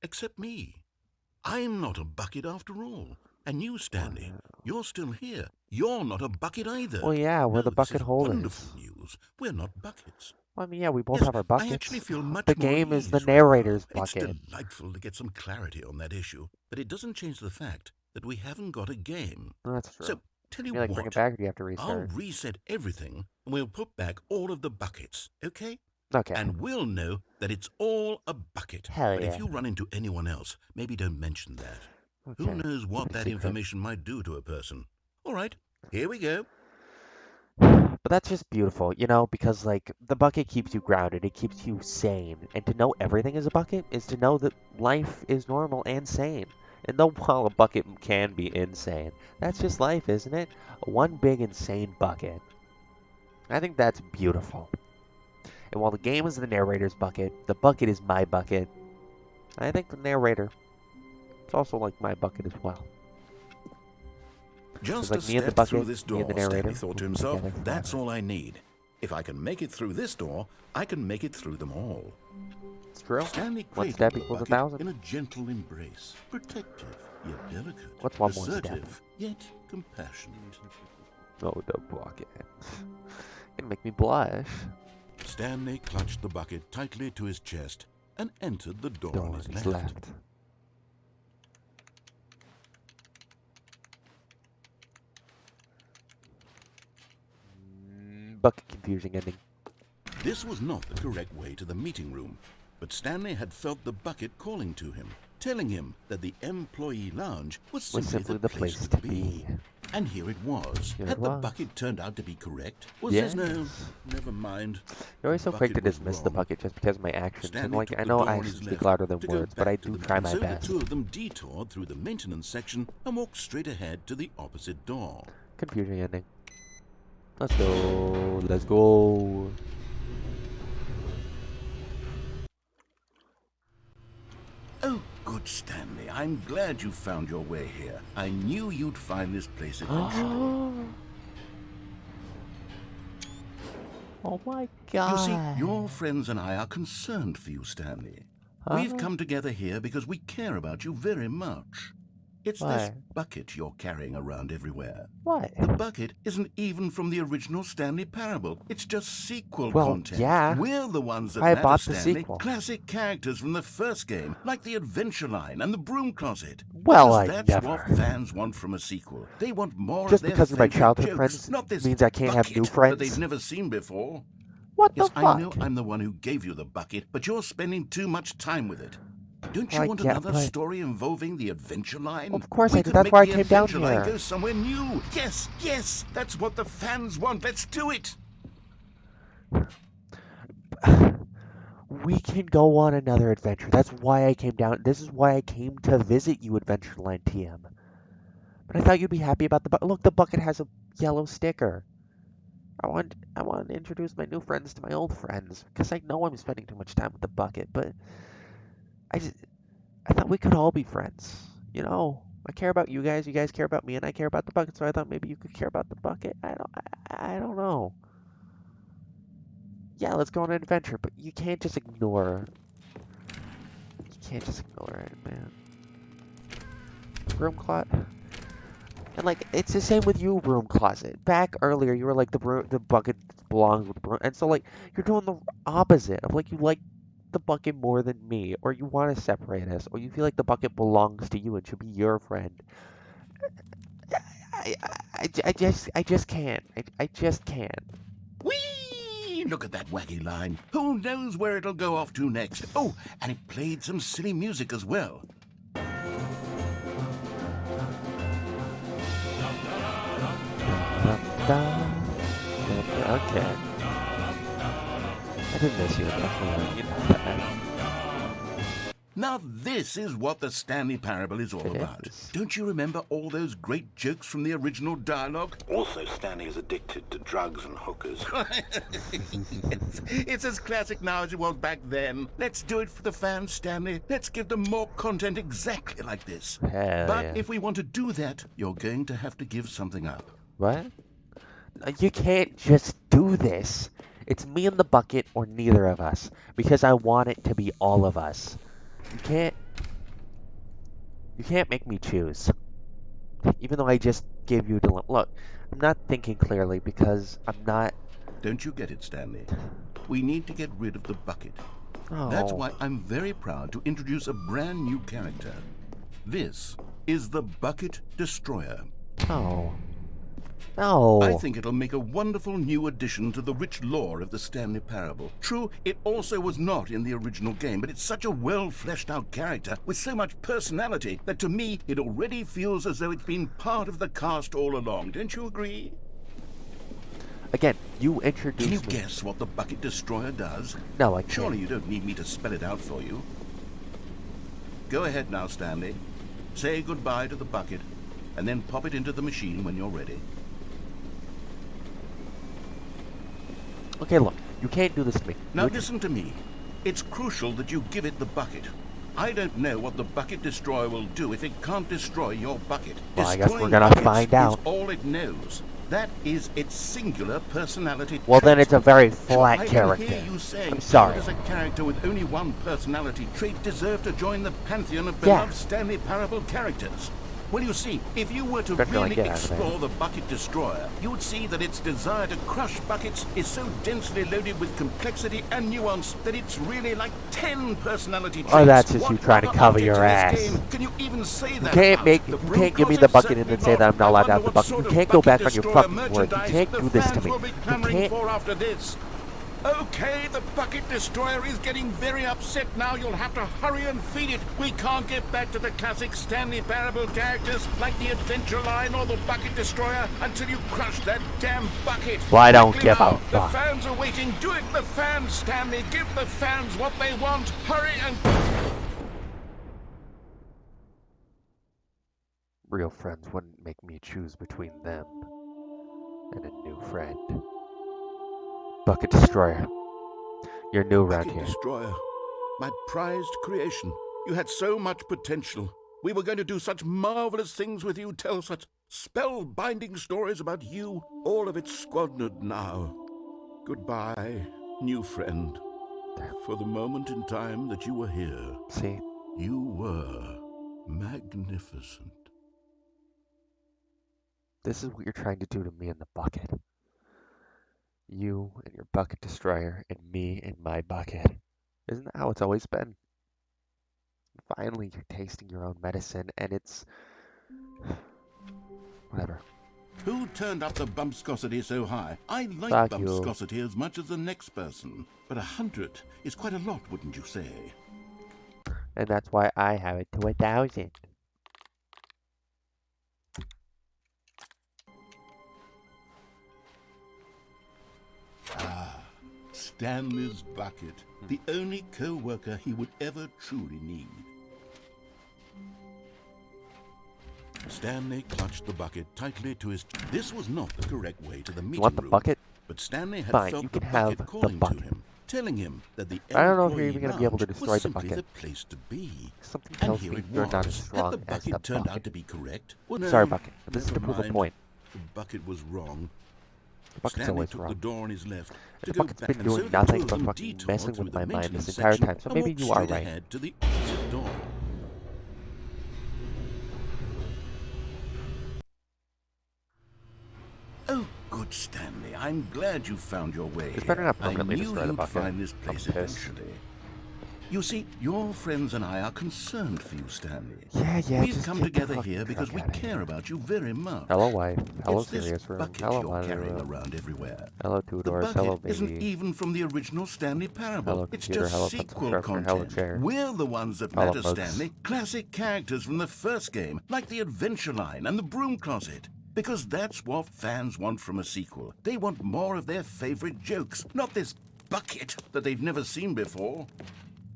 Except me. I'm not a bucket after all. And you, Stanley, you're still here. You're not a bucket either. Well, yeah, we're No, the bucket this is holders. wonderful news. We're not buckets. Well, I mean, yeah, we both Yes, have our buckets. I actually feel much The more at game is the ease right narrator's now. bucket. It's delightful to get some clarity on that issue, but it doesn't change the fact that we haven't got a game. No, that's true. So, tell you You like bring it what, back, or do you have to I'll restart? reset everything, and we'll put back all of the buckets, okay? Okay. And we'll know that it's all a bucket. Hell But yeah. if you run into anyone else, maybe don't mention that. Okay. Who knows what Keep it that secret. information might do to a person. All right, here we go. But that's just beautiful, you know, because like the bucket keeps you grounded, it keeps you sane. And to know everything is a bucket is to know that life is normal and sane. And though while a bucket can be insane, that's just life, isn't it? One big insane bucket. I think that's beautiful. And while the game is the narrator's bucket, the bucket is my bucket. I think the narrator is also like my bucket as well. Just like a me and the step through bucket, this me door, and the narrator, Stanley thought to we'll be himself, together that's forever. all I need. If I can make it through this door, I can make it through them all. It's true. Stanley One cradled step the equals bucket 1,000. in a gentle embrace, protective yet delicate, What's one more step? assertive yet compassionate. Oh, the bucket. Gonna make me blush. Stanley clutched the bucket tightly to his chest and entered the door Door on on his his left. left. Bucket confusing ending. This was not the correct way to the meeting room, but Stanley had felt the bucket calling to him, telling him that the employee lounge was simply the place to be. And here it was. Here Had it the was. bucket turned out to be correct? Was Yes. this no? Never mind. You're always so The quick to bucket was dismiss the wrong. bucket just because of my actions. And Stanley like, took I the know door on actions his speak left louder than to go words, but I back to do the- try and my so best. the two of them detoured through the maintenance section and walked straight ahead to the opposite door. Confusing ending. Let's go. Let's go. Oh, good, Stanley. I'm glad you found your way here. I knew you'd find this place eventually. Oh my You see, god. your friends and I are concerned for you, Stanley. We've Huh? come together here because we care about you very much. It's this What? bucket you're carrying around everywhere. What? The bucket isn't even from the original Stanley Parable. It's just sequel Well, content. yeah. We're the ones that I matter, bought the Stanley. sequel. Classic characters from the first game, like the Adventure Line and the Broom Closet. Well, Because I that's what never. fans want from a sequel. They want more Just of their because you're my favorite childhood jokes, friends not this means I can't have new bucket that they've friends? never seen before. What the Yes, I know fuck? I'm the one who gave you the bucket, but you're spending too much time with it. Don't you I want get- another but- story involving the Adventure Line? Of course we I do. could That's make why I the came down Adventure Line here. go somewhere new. Yes, yes, that's what the fans want. Let's do it. We can go on another adventure. That's why I came down. This is why I came to visit you, Adventureland TM. But I thought you'd be happy about the bucket. Look, the bucket has a yellow sticker. I want to introduce my new friends to my old friends because I know I'm spending too much time with the bucket. But I thought we could all be friends. You know, I care about you guys. You guys care about me, and I care about the bucket. So I thought maybe you could care about the bucket. I don't know. Yeah, let's go on an adventure, but you can't just ignore. You can't just ignore it, man. Broom closet. And like, it's the same with you, broom closet. Back earlier, you were like the bucket belongs with the broom, and so like you're doing the opposite of like you like the bucket more than me, or you want to separate us, or you feel like the bucket belongs to you and should be your friend. I just can't. I just can't. Whee! Look at that wacky line. Who knows where it'll go off to next? Oh, and it played some silly music as well. Okay. I did miss you, definitely. You know that. Now this is what the Stanley Parable is all It about. is. Don't you remember all those great jokes from the original dialogue? Also, Stanley is addicted to drugs and hookers. It's as classic now as it was back then. Let's do it for the fans, Stanley. Let's give them more content exactly like this. Hell But yeah. if we want to do that, you're going to have to give something up. What? You can't just do this. It's me and the bucket or neither of us. Because I want it to be all of us. You can't make me choose. Even though I just gave you a look, I'm not thinking clearly because I'm not. Don't you get it, Stanley? We need to get rid of the bucket. Oh. That's why I'm very proud to introduce a brand new character. This is the Bucket Destroyer. Oh. No. I think it'll make a wonderful new addition to the rich lore of the Stanley Parable. True, it also was not in the original game, but it's such a well-fleshed-out character with so much personality that to me it already feels as though it's been part of the cast all along. Don't you agree? Again, you introduced Can you me. guess what the Bucket Destroyer does? No, I can't. Surely you don't need me to spell it out for you. Go ahead now, Stanley. Say goodbye to the bucket, and then pop it into the machine when you're ready. Okay, look, you can't do this to me. Now You- listen to me. It's crucial that you give it the bucket. I don't know what the Bucket Destroyer will do if it can't destroy your bucket. Well, I guess we're Destroying gonna buckets find out. is all it knows. That is its singular personality Well, then trait. it's a very Sure, flat I character. can hear you saying I'm sorry. how does a character with only one personality trait deserve to join the pantheon of Yeah. beloved Stanley Parable characters? Well, you see, if you were to Better not really get out of there. explore the Bucket Destroyer, you would see that its desire to crush buckets is so densely loaded with complexity and nuance that it's really like 10 personality traits. Oh, that's just What you trying to other cover object your in this ass. game can you even say that can't about? make- The you Broom can't give me the Closet? bucket and then say that I'm not allowed to have the I wonder what bucket. sort You of can't go Bucket back on your Destroyer fucking word. You merchandise can't the do this to fans me. will be You clamoring can't. for after this. Okay, the Bucket Destroyer is getting very upset now. You'll have to hurry and feed it. We can't get back to the classic Stanley Parable characters like the Adventure Line or the Bucket Destroyer until you crush that damn bucket. Well, I don't Quickly give now. a fuck. The fans are waiting. Do it, the fans, Stanley. Give the fans what they want. Hurry and... Real friends wouldn't make me choose between them and a new friend. Bucket Destroyer. You're new around Bucket here. Destroyer, my prized creation. You had so much potential. We were going to do such marvelous things with you, tell such spellbinding stories about you. All of it squandered now. Goodbye, new friend. For the moment in time that you were here, See? you were magnificent. This is what you're trying to do to me in the bucket. You and your bucket destroyer, and me and my bucket. Isn't that how it's always been? Finally, you're tasting your own medicine, and it's... whatever. Who turned up the bumpscosity so high? I like Fuck you. bumpscosity as much as the next person. But 100 is quite a lot, wouldn't you say? And that's why I have it to 1,000. Stanley's bucket. The only co-worker he would ever truly need. Stanley clutched the bucket tightly to his... This was not the correct way to the meeting You want the room. bucket? But Stanley had Fine, felt you the can have bucket the calling bucket. to him, telling him that the I don't know if you're employee even going to be able to lounge destroy was the simply bucket. the place to be. Something And tells here me it you're was. not as Had strong the as bucket the turned bucket. out to be correct? Well, no, Sorry, bucket, but this is to never prove a mind. point. The bucket was wrong. The bucket's Stanley always took wrong. the door on his left to The go bucket's back, been and so doing the nothing two of but them fucking detoured messing through with the my mind maintenance this entire section time, so and maybe walked you are straight right. ahead to the opposite door. Oh, good Stanley. I'm glad you found your way It's better here. not I permanently knew destroy the you'd bucket. find this I'm place pissed. eventually. You see, your friends and I are concerned for you, Stanley. Yeah, We've just come get the together fucking here because truck we outta care here. about you very much. Hello, wife. Hello, It's this serious room. bucket Hello, you're mother carrying room. around everywhere. Hello, two The doors. Hello, bucket isn't baby. even from the original Stanley Parable. Hello, It's computer. just Hello, pencil sequel sharpener. Hello, content. chair. We're the ones that Hello, matter, mugs. Stanley. Classic characters from the first game, like the Adventure Line and the Broom Closet. Because that's what fans want from a sequel. They want more of their favorite jokes, not this bucket that they've never seen before.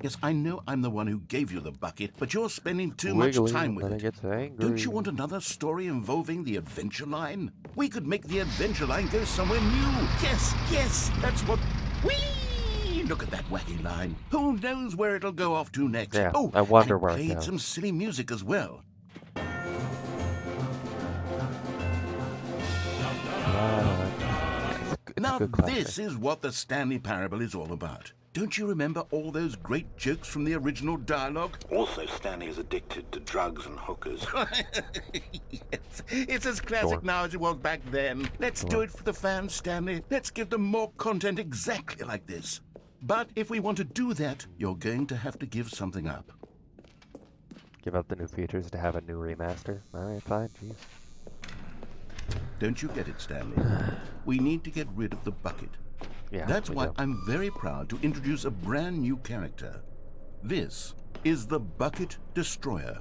Yes, I know I'm the one who gave you the bucket, but you're spending too much Wiggly, time with then it. it gets angry. Don't you want another story involving the Adventure Line? We could make the Adventure Line go somewhere new. Yes, that's what... Whee! Look at that wacky line. Who knows where it'll go off to next? Yeah, Oh, I wonder and it where it played goes. some silly music as well. It's Now, a good classic. this is what the Stanley Parable is all about. Don't you remember all those great jokes from the original dialogue? Also, Stanley is addicted to drugs and hookers. Yes, it's as classic Sure. now as it was back then. Let's do it for the fans, Stanley. Let's give them more content exactly like this. But if we want to do that, you're going to have to give something up. Give up the new features to have a new remaster. Alright, fine. Jeez. Don't you get it, Stanley? We need to get rid of the bucket. Yeah, That's we why do. I'm very proud to introduce a brand new character. This is the Bucket Destroyer.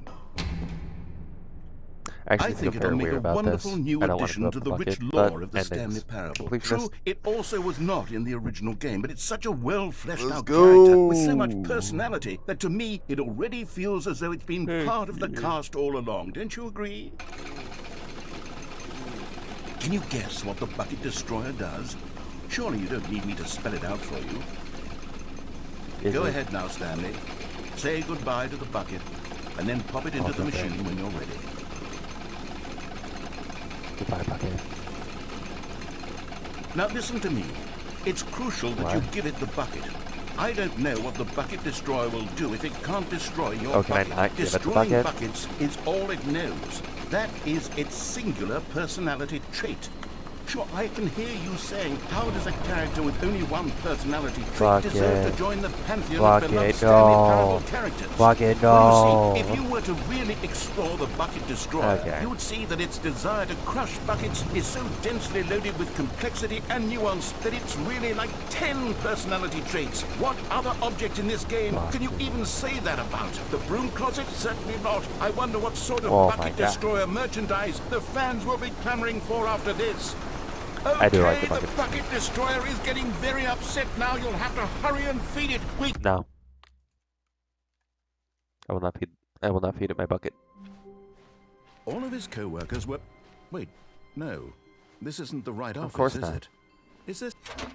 I I actually feel think it'll very make weird a about wonderful this. new I don't want addition to to go the up the rich bucket, lore but of the Stanley endings. Parable. Completionist. True, it also was not in the original game, but it's such a well-fleshed out go. character with so much personality that to me it already feels as though it's been Hey, part of the yeah. cast all along. Don't you agree? Can you guess what the Bucket Destroyer does? Surely you don't need me to spell it out for you. Is Go it- ahead now, Stanley. Say goodbye to the bucket, and then pop it into the Okay. machine when you're ready. Goodbye, bucket. Now listen to me. It's crucial that you What? give it the bucket. I don't know what the Bucket Destroyer will do if it can't destroy your Oh, can I bucket. not give it the Destroying bucket? buckets is all it knows. That is its singular personality trait. Sure, I can hear you saying, how does a character with only one personality trait Bucket. deserve to join the pantheon Bucket, of beloved Stanley no. Parable characters? Bucket, Well, you see, no. if you were to really explore the Bucket Destroyer, Okay. you would see that its desire to crush buckets is so densely loaded with complexity and nuance that it's really like 10 personality traits. What other object in this game can you even say that about? The Broom Closet? Certainly not. I wonder what sort of Oh my Bucket God. Destroyer merchandise the fans will be clamoring for after this. I do like the Okay, bucket. Bucket Destroyer is getting very upset now. You'll have to hurry and feed it. No. I will not feed it my bucket. All of his co-workers were... Wait, no. This isn't the right office, course is not. it?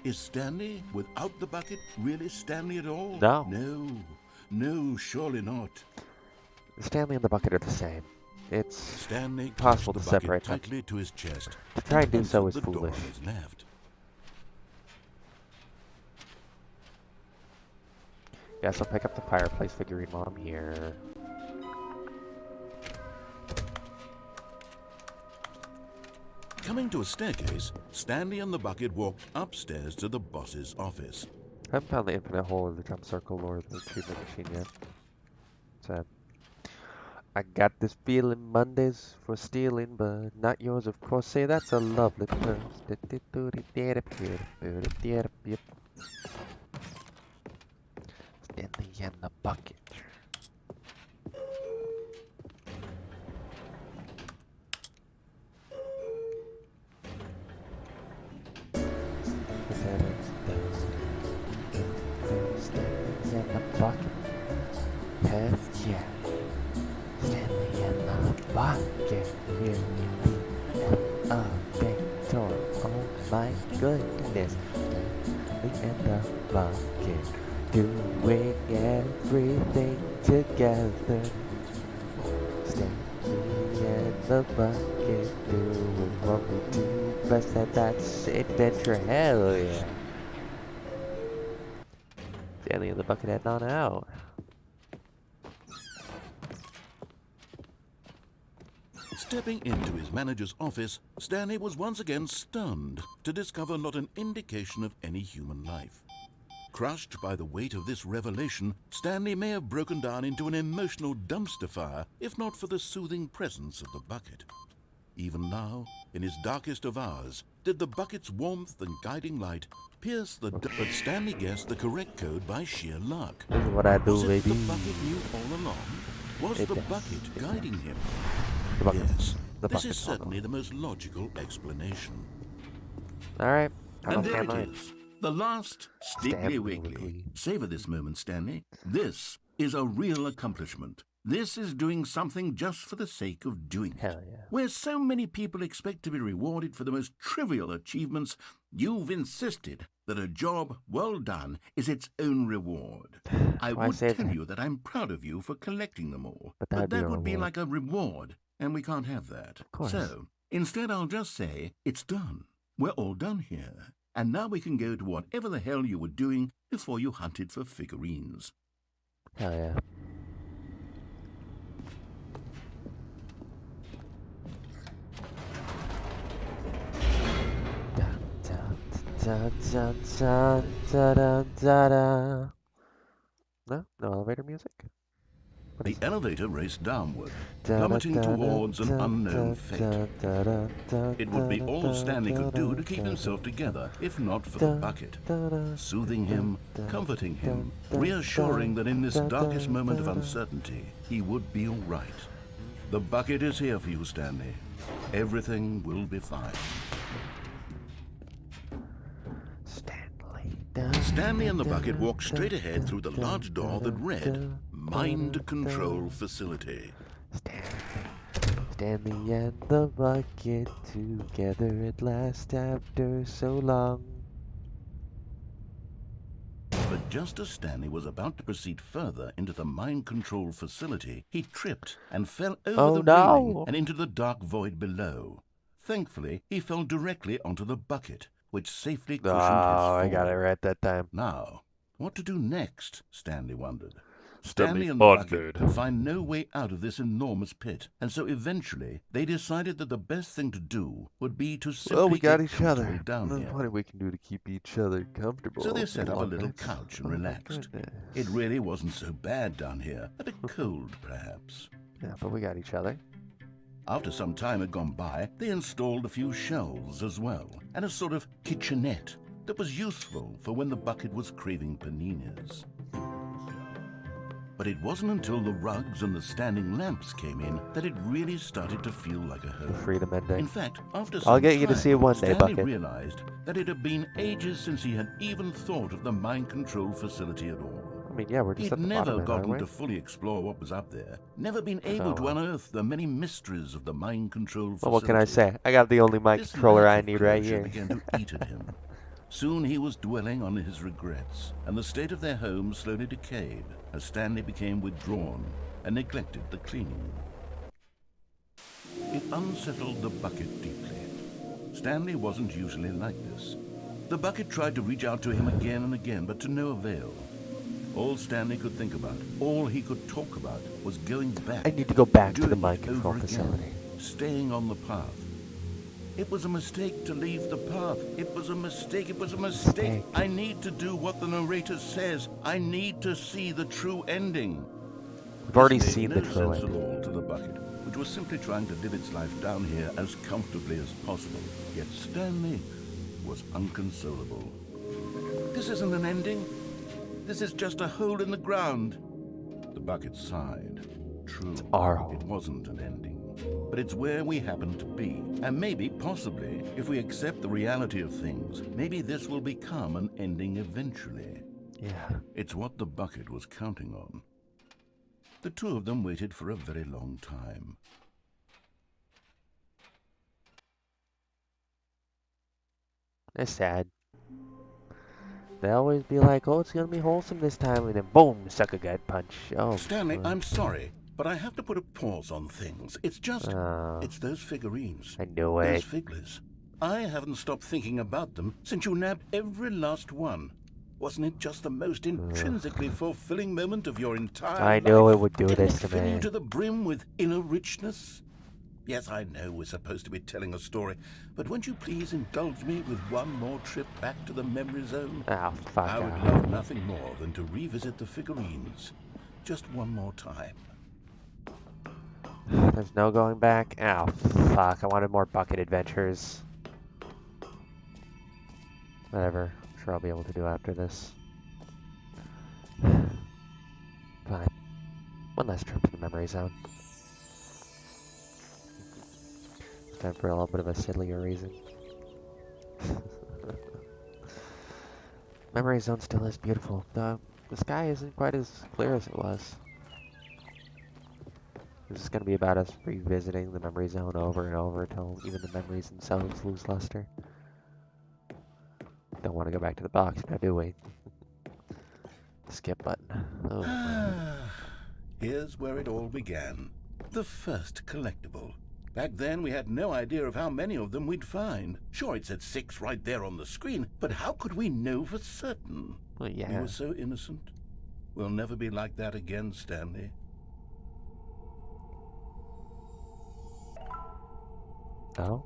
Is Stanley, without the bucket, really Stanley at all? No. No, surely not. Stanley and the bucket are the same. It's Stanley Impossible clutched to the bucket separate them. tightly to his chest. To try and do and so shut is the door foolish. on his left. Guess I'll pick up the fireplace figurine while I'm here. Coming to a staircase, Stanley and the bucket walked upstairs to the boss's office. I haven't found the infinite hole or the jump circle or the achievement machine yet. Sad. I got this feeling Mondays for stealing, but not yours, of course. Say that's a lovely purse. Stanley and the bucket. Stanley and the bucket. Heck yeah. Stanley and the bucket. Here we have a big door. Oh my goodness. Stanley and the bucket. Doing everything together. Stanley and the bucket. Doing what we do best, that's adventure. Hell yeah. Stanley and the bucket heading on out. Stepping into his manager's office, Stanley was once again stunned to discover not an indication of any human life. Crushed by the weight of this revelation, Stanley may have broken down into an emotional dumpster fire if not for the soothing presence of the bucket. Even now, in his darkest of hours, did the bucket's warmth and guiding light pierce the but Stanley guessed the correct code by sheer luck. This is what I do, Was it baby. the bucket knew all along? Was the bucket guiding him? The bucket. Yes, The this bucket. is certainly the most logical explanation. Alright. And there it is, the last Stiggly Stanley Wiggly. Wiggly. Savor this moment, Stanley. This is a real accomplishment. This is doing something just for the sake of doing it. Hell yeah. Where so many people expect to be rewarded for the most trivial achievements, you've insisted that a job well done is its own reward. I Why would say tell that? you that I'm proud of you for collecting them all. But that'd be a that would be reward. like a reward, and we can't have that. Of course. So, instead I'll just say, it's done. We're all done here. And now we can go to whatever the hell you were doing before you hunted for figurines. Hell yeah. Dun, dun, dun, dun, dun, dun, dun. No? No elevator music? What The is it? elevator raced downward, Dun, plummeting dun, dun, towards an dun, unknown dun, fate. dun, dun, dun, It would be dun, all dun, Stanley could dun, do to keep dun, himself together, if not for the dun, bucket. dun, dun, Soothing him, dun, comforting him, dun, reassuring dun, that in this dun, darkest dun, moment of dun. uncertainty, he would be all right. The bucket is here for you, Stanley. Everything will be fine. Stanley and the bucket walked straight ahead through the large door that read, Mind Control Facility. Stanley and the bucket together at last after so long. But just as Stanley was about to proceed further into the mind control facility, he tripped and fell over Oh, the no. railing and into the dark void below. Thankfully, he fell directly onto the bucket, which safely cushioned his fall. I got it right that time. Now, what to do next, Stanley wondered. Stanley Stanley and the bucket wondered. could find no way out of this enormous pit, and so eventually they decided that the best thing to do would be to simply Well, we got get each other. comfortable down There's here. plenty we can do to keep each other comfortable. So they set up a along little this. couch and Oh my relaxed. goodness. It really wasn't so bad down here. A bit cold, perhaps. Yeah, but we got each other. After some time had gone by, they installed a few shelves as well, and a sort of kitchenette that was useful for when the bucket was craving paninis. But it wasn't until the rugs and the standing lamps came in that it really started to feel like a The home. freedom ending. In fact, after I'll some get you to time, see it one day, Stanley Bucket. realized that it had been ages since he had even thought of the mind control facility at all. I mean, yeah, we're just He'd at the never bottom of it, aren't gotten we? to fully explore what was up there, never been able to Oh. unearth the many mysteries of the mind control facility. Well, what can I say? I got the only mind This controller lack I of need right closure here. began to eat at him. Soon he was dwelling on his regrets, and the state of their home slowly decayed as Stanley became withdrawn and neglected the cleaning. It unsettled the bucket deeply. Stanley wasn't usually like this. The bucket tried to reach out to him again and again, but to no avail. All Stanley could think about, all he could talk about, was going back. I need to go back to the doing mind it control over again, facility. staying on the path. It was a mistake to leave the path. It was a mistake. It was a mistake. I need to do what the narrator says. I need to see the true ending. We've already This made seen no the true sense ending. at all to the bucket, which was simply trying to live its life down here as comfortably as possible. Yet Stanley was unconsolable. This isn't an ending. This is just a hole in the ground. The bucket sighed. True, our hole. it wasn't an ending. But it's where we happen to be. And maybe, possibly, if we accept the reality of things, maybe this will become an ending eventually. Yeah. It's what the bucket was counting on. The two of them waited for a very long time. It's sad. They always be like, oh, it's gonna be wholesome this time, and then boom, suck a gut punch. Oh, Stanley, boy. I'm sorry, but I have to put a pause on things. It's just, Oh, it's those figurines. I knew Those it. figures. I haven't stopped thinking about them since you nabbed every last one. Wasn't it just the most intrinsically fulfilling moment of your entire I life? knew it would do Didn't this it to fill you me. to the brim with inner richness? Yes, I know we're supposed to be telling a story, but won't you please indulge me with one more trip back to the memory zone? Oh, fuck I would off. love nothing more than to revisit the figurines. Just one more time. There's no going back. Oh, fuck. I wanted more bucket adventures. Whatever. I'm sure I'll be able to do after this. Fine. One last trip to the memory zone. It's time for a little bit of a sillier reason. Memory zone still is beautiful. The sky isn't quite as clear as it was. This is going to be about us revisiting the memory zone over and over until even the memories themselves lose luster. Don't want to go back to the box now, do we? Skip button. Oh. Here's where it all began. The first collectible. Back then, we had no idea of how many of them we'd find. Sure, it said 6 right there on the screen, but how could we know for certain? Well, We yeah. were so innocent. We'll never be like that again, Stanley. Oh?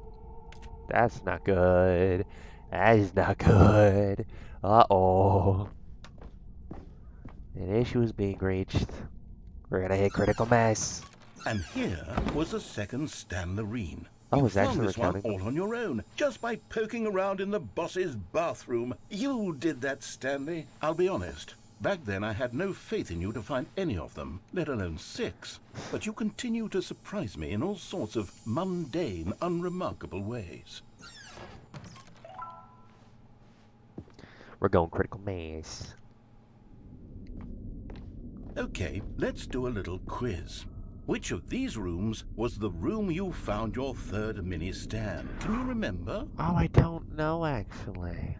That's not good. That is not good. Uh-oh. An issue is being reached. We're gonna hit critical mass. And here was a second Stanlerine. Oh, You it's found actually this one recounting. all on your own, just by poking around in the boss's bathroom. You did that, Stanley. I'll be honest. Back then, I had no faith in you to find any of them, let alone 6. But you continue to surprise me in all sorts of mundane, unremarkable ways. We're going critical mass. Okay, let's do a little quiz. Which of these rooms was the room you found your third mini stand? Can you remember? Oh, I don't know, actually.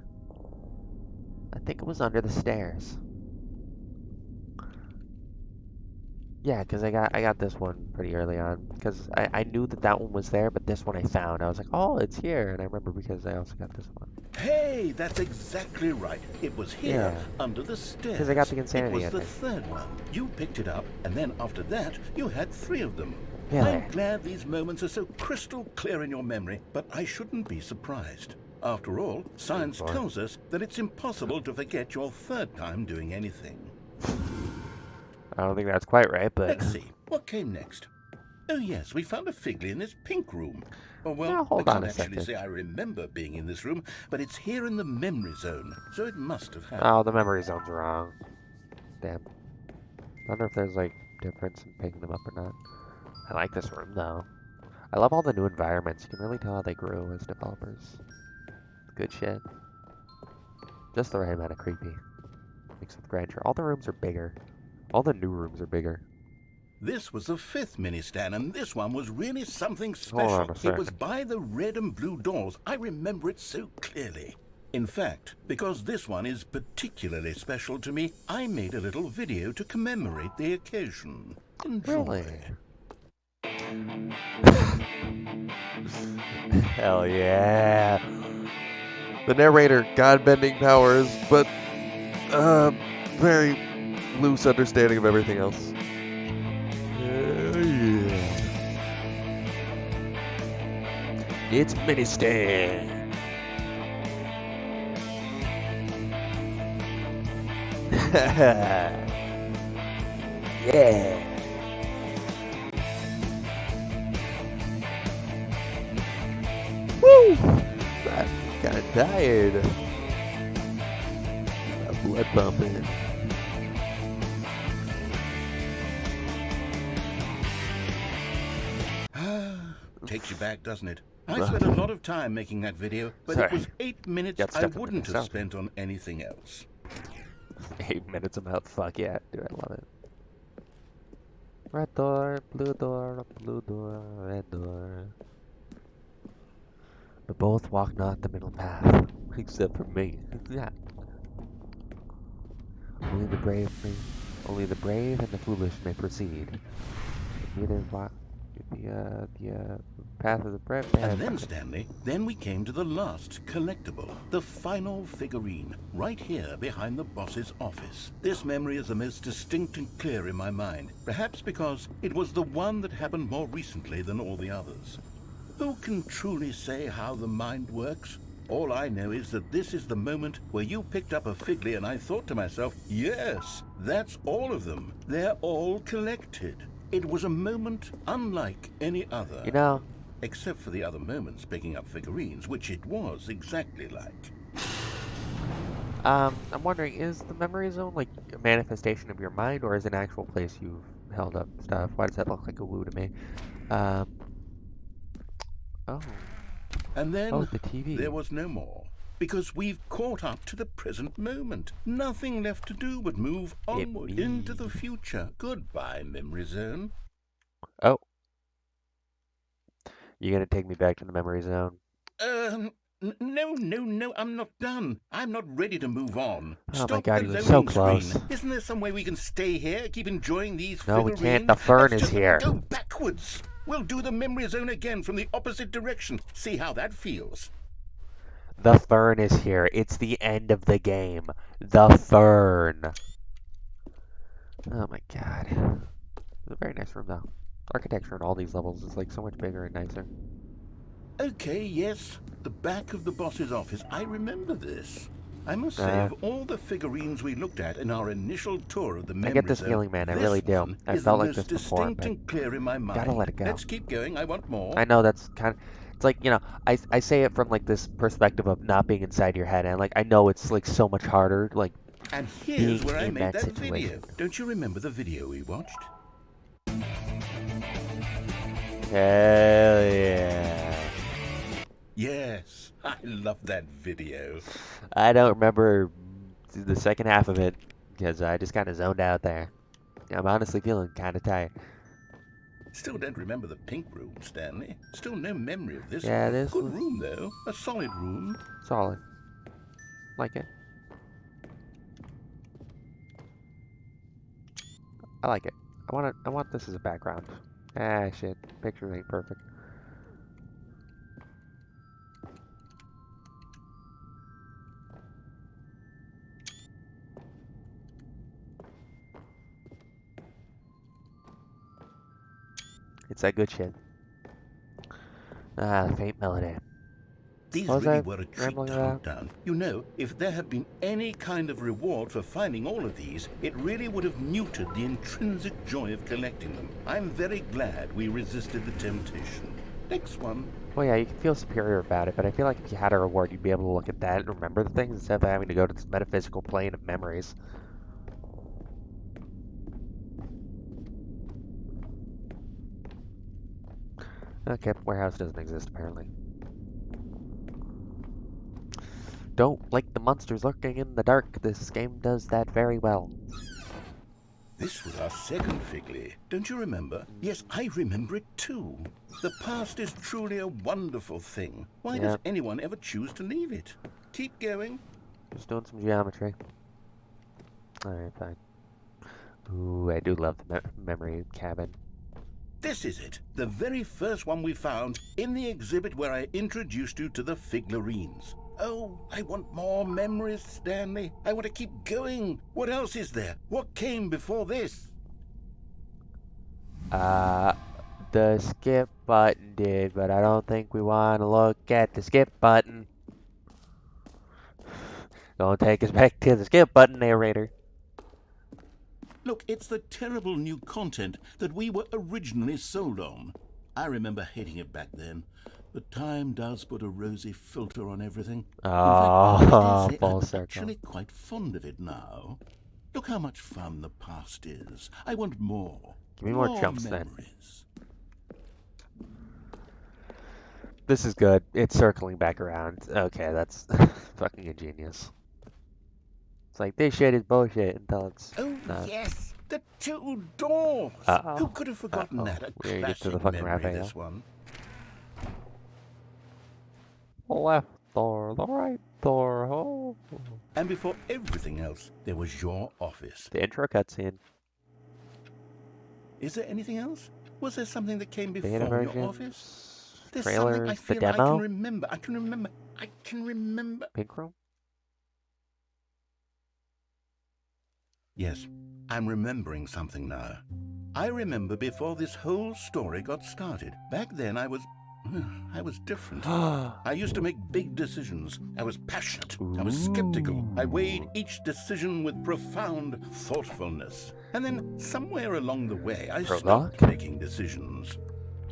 I think it was under the stairs. Yeah, because I got this one pretty early on. Because I knew that one was there, but this one I found. I was like, oh, it's here. And I remember because I also got this one. Hey, that's exactly right. It was here, Yeah. under the stairs. 'Cause I got the insanity It was the ending. third one. You picked it up, and then after that, you had 3 of them. Really? I'm glad these moments are so crystal clear in your memory, but I shouldn't be surprised. After all, science boy. tells us that it's impossible to forget your third time doing anything. I don't think that's quite right, but... Let's see. What came next? Oh, yes, we found a Figley in this pink room. Oh, well, Now, hold I on can't a actually second. say I remember being in this room, but it's here in the memory zone, so it must have happened. Oh, the memory zone's wrong. Damn. I wonder if there's, like, difference in picking them up or not. I like this room, though. I love all the new environments. You can really tell how they grew as developers. Good shit. Just the right amount of creepy. Mixed with grandeur. All the rooms are bigger. All the new rooms are bigger. This was the 5th mini stand, and this one was really something Hold on special. a It was second. by the red and blue doors. I remember it so clearly. In fact, because this one is particularly special to me, I made a little video to commemorate the occasion. Enjoy. Really? Hell yeah. The narrator, god-bending powers, but, very loose understanding of everything else. Yeah. It's Minister. Yeah. Woo! I'm kind of tired. My blood pumping. Takes you back, doesn't it? I spent a lot of time making that video, but it was 8 minutes I wouldn't have spent on anything else. 8 minutes about fuck yeah, dude, I love it. Red door, blue door, red door. But both walk not the middle path, except for me. Yeah. Only the brave and the foolish may proceed. Neither walk the path of the brave. And then, Stanley, then we came to the last collectible, the final figurine, right here behind the boss's office. This memory is the most distinct and clear in my mind, perhaps because it was the one that happened more recently than all the others. Who can truly say how the mind works? All I know is that this is the moment where you picked up a Figley and I thought to myself, yes, that's all of them. They're all collected. It was a moment unlike any other. You know, except for the other moments picking up figurines, which it was exactly like. I'm wondering, is the memory zone like a manifestation of your mind, or is it an actual place you've held up stuff? Why does that look like a woo to me? Oh. And then the TV. There was no more. Because we've caught up to the present moment. Nothing left to do but move onward into the future. Goodbye, memory zone. Oh. You gonna take me back to the memory zone? No, I'm not done. I'm not ready to move on. Oh Stop my god, the he was loading so close. screen. Isn't there some way we can stay here, keep enjoying these No, figurines? we can't. The fern Let's is just here. Go backwards. We'll do the memory zone again from the opposite direction. See how that feels. The fern is here. It's the end of the game. The fern. Oh my god. It's a very nice room though. Architecture in all these levels is like so much bigger and nicer. Okay, yes. The back of the boss's office. I remember this. I must say, of all the figurines we looked at in our initial tour of the memory zone, I get this feeling, man. I really do. I felt like this before, distinct but and clear in my mind. gotta let it go. Let's keep going. I want more. I know that's kind of... It's like, you know, I say it from like this perspective of not being inside your head, and like I know it's like so much harder, like and here's where I made that situation. video. Don't you remember the video we watched? Hell yeah. Yes, I love that video. I don't remember the second half of it because I just kind of zoned out there. I'm honestly feeling kind of tired. Still don't remember the pink room, Stanley. Still no memory of this Yeah, one. this Good was... room, though. A solid room. Solid. Like it. I like it. I want this as a background. Ah, shit. Pictures ain't perfect. It's that good shit. Ah, the faint melody. These really were a treat to hunt down. You know, if there had been any kind of reward for finding all of these, it really would have muted the intrinsic joy of collecting them. I'm very glad we resisted the temptation. Next one. Well, yeah, you can feel superior about it, but I feel like if you had a reward, you'd be able to look at that and remember the things instead of having to go to this metaphysical plane of memories. Okay, warehouse doesn't exist, apparently. Don't like the monsters lurking in the dark. This game does that very well. This was our second Figley. Don't you remember? Yes, I remember it too. The past is truly a wonderful thing. Why does anyone ever choose to leave it? Keep going. Just doing some geometry. Alright, fine. Ooh, I do love the memory cabin. This is it. The very first one we found in the exhibit where I introduced you to the figurines. Oh, I want more memories, Stanley. I want to keep going. What else is there? What came before this? The skip button did, but I don't think we want to look at the skip button. Don't take us back to the skip button, narrator. Look, it's the terrible new content that we were originally sold on. I remember hating it back then. But time does put a rosy filter on everything. Oh, In fact, I dare say full I'm circle. actually quite fond of it now. Look how much fun the past is. I want more. Give me more chumps then. memories. This is good. It's circling back around. Okay, that's fucking ingenious. It's like, this shit is bullshit until it's Oh, not. yes, the two doors. Uh-oh. Who could have forgotten that? A We get to the classic fucking memory, Raphael. this one. The left door, the right door. Oh. And before everything else, there was your office. The intro cutscene. Is there anything else? Was there something that came before Beta your office? versions. There's something I Trailers. The feel I can demo. remember. I can remember. Pink room. Yes, I'm remembering something now. I remember before this whole story got started. Back then I was different. I used to make big decisions. I was passionate. I was skeptical. I weighed each decision with profound thoughtfulness. And then somewhere along the way, I stopped making decisions.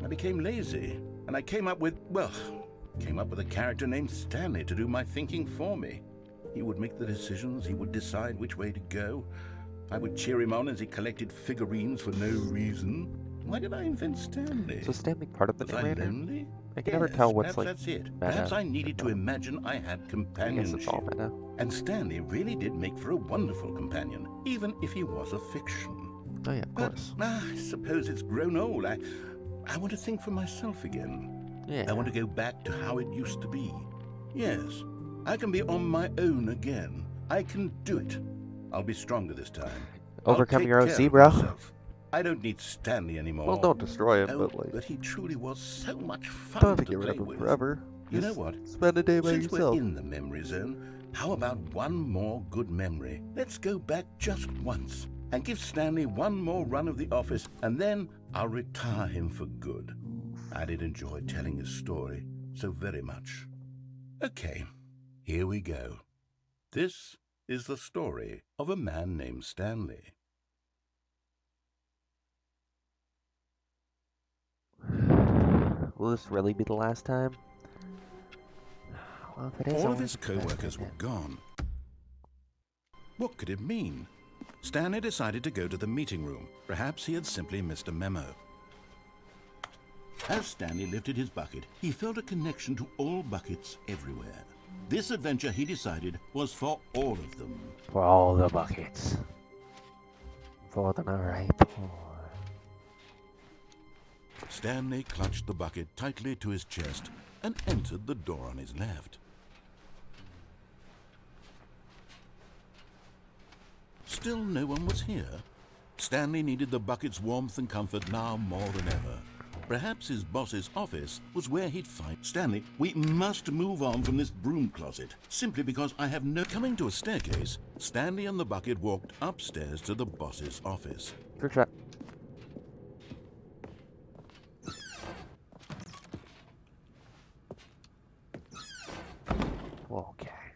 I became lazy. And I came up with a character named Stanley to do my thinking for me. He would make the decisions. He would decide which way to go. I would cheer him on as he collected figurines for no reason. Why did I invent Stanley? So Stanley part of the Was I narrator? lonely? I can never tell what's perhaps like. that's it. Perhaps I needed to imagine I had I guess companionship. it's all meta. And Stanley really did make for a wonderful companion, even if he was a fiction. Oh yeah, of But course. I suppose it's grown old. I want to think for myself again. Yeah. I want to go back to how it used to be. Yes, I can be on my own again. I can do it. I'll be stronger this time. Overcome I'll your take OC, care of bro. myself. I don't need Stanley anymore. Well, don't destroy him, Oh, but like, but he truly was so much fun don't have to to get rid play of him with. forever. You know Just what? Spend a day by Since yourself. we're in the memory zone, how about one more good memory? Let's go back just once and give Stanley one more run of the office, and then I'll retire him for good. I did enjoy telling his story so very much. Okay, here we go. This is the story of a man named Stanley. Will this really be the last time? Well, if it is, All I of his wanna co-workers were it. gone. What could it mean? Stanley decided to go to the meeting room. Perhaps he had simply missed a memo. As Stanley lifted his bucket, he felt a connection to all buckets everywhere. This adventure, he decided, was for all of them. For all the buckets. For the alright poor. Stanley clutched the bucket tightly to his chest and entered the door on his left. Still no one was here. Stanley needed the bucket's warmth and comfort now more than ever. Perhaps his boss's office was where he'd find Stanley. We must move on from this broom closet, simply because I have no... Coming to a staircase, Stanley and the bucket walked upstairs to the boss's office. Trick shot. Okay.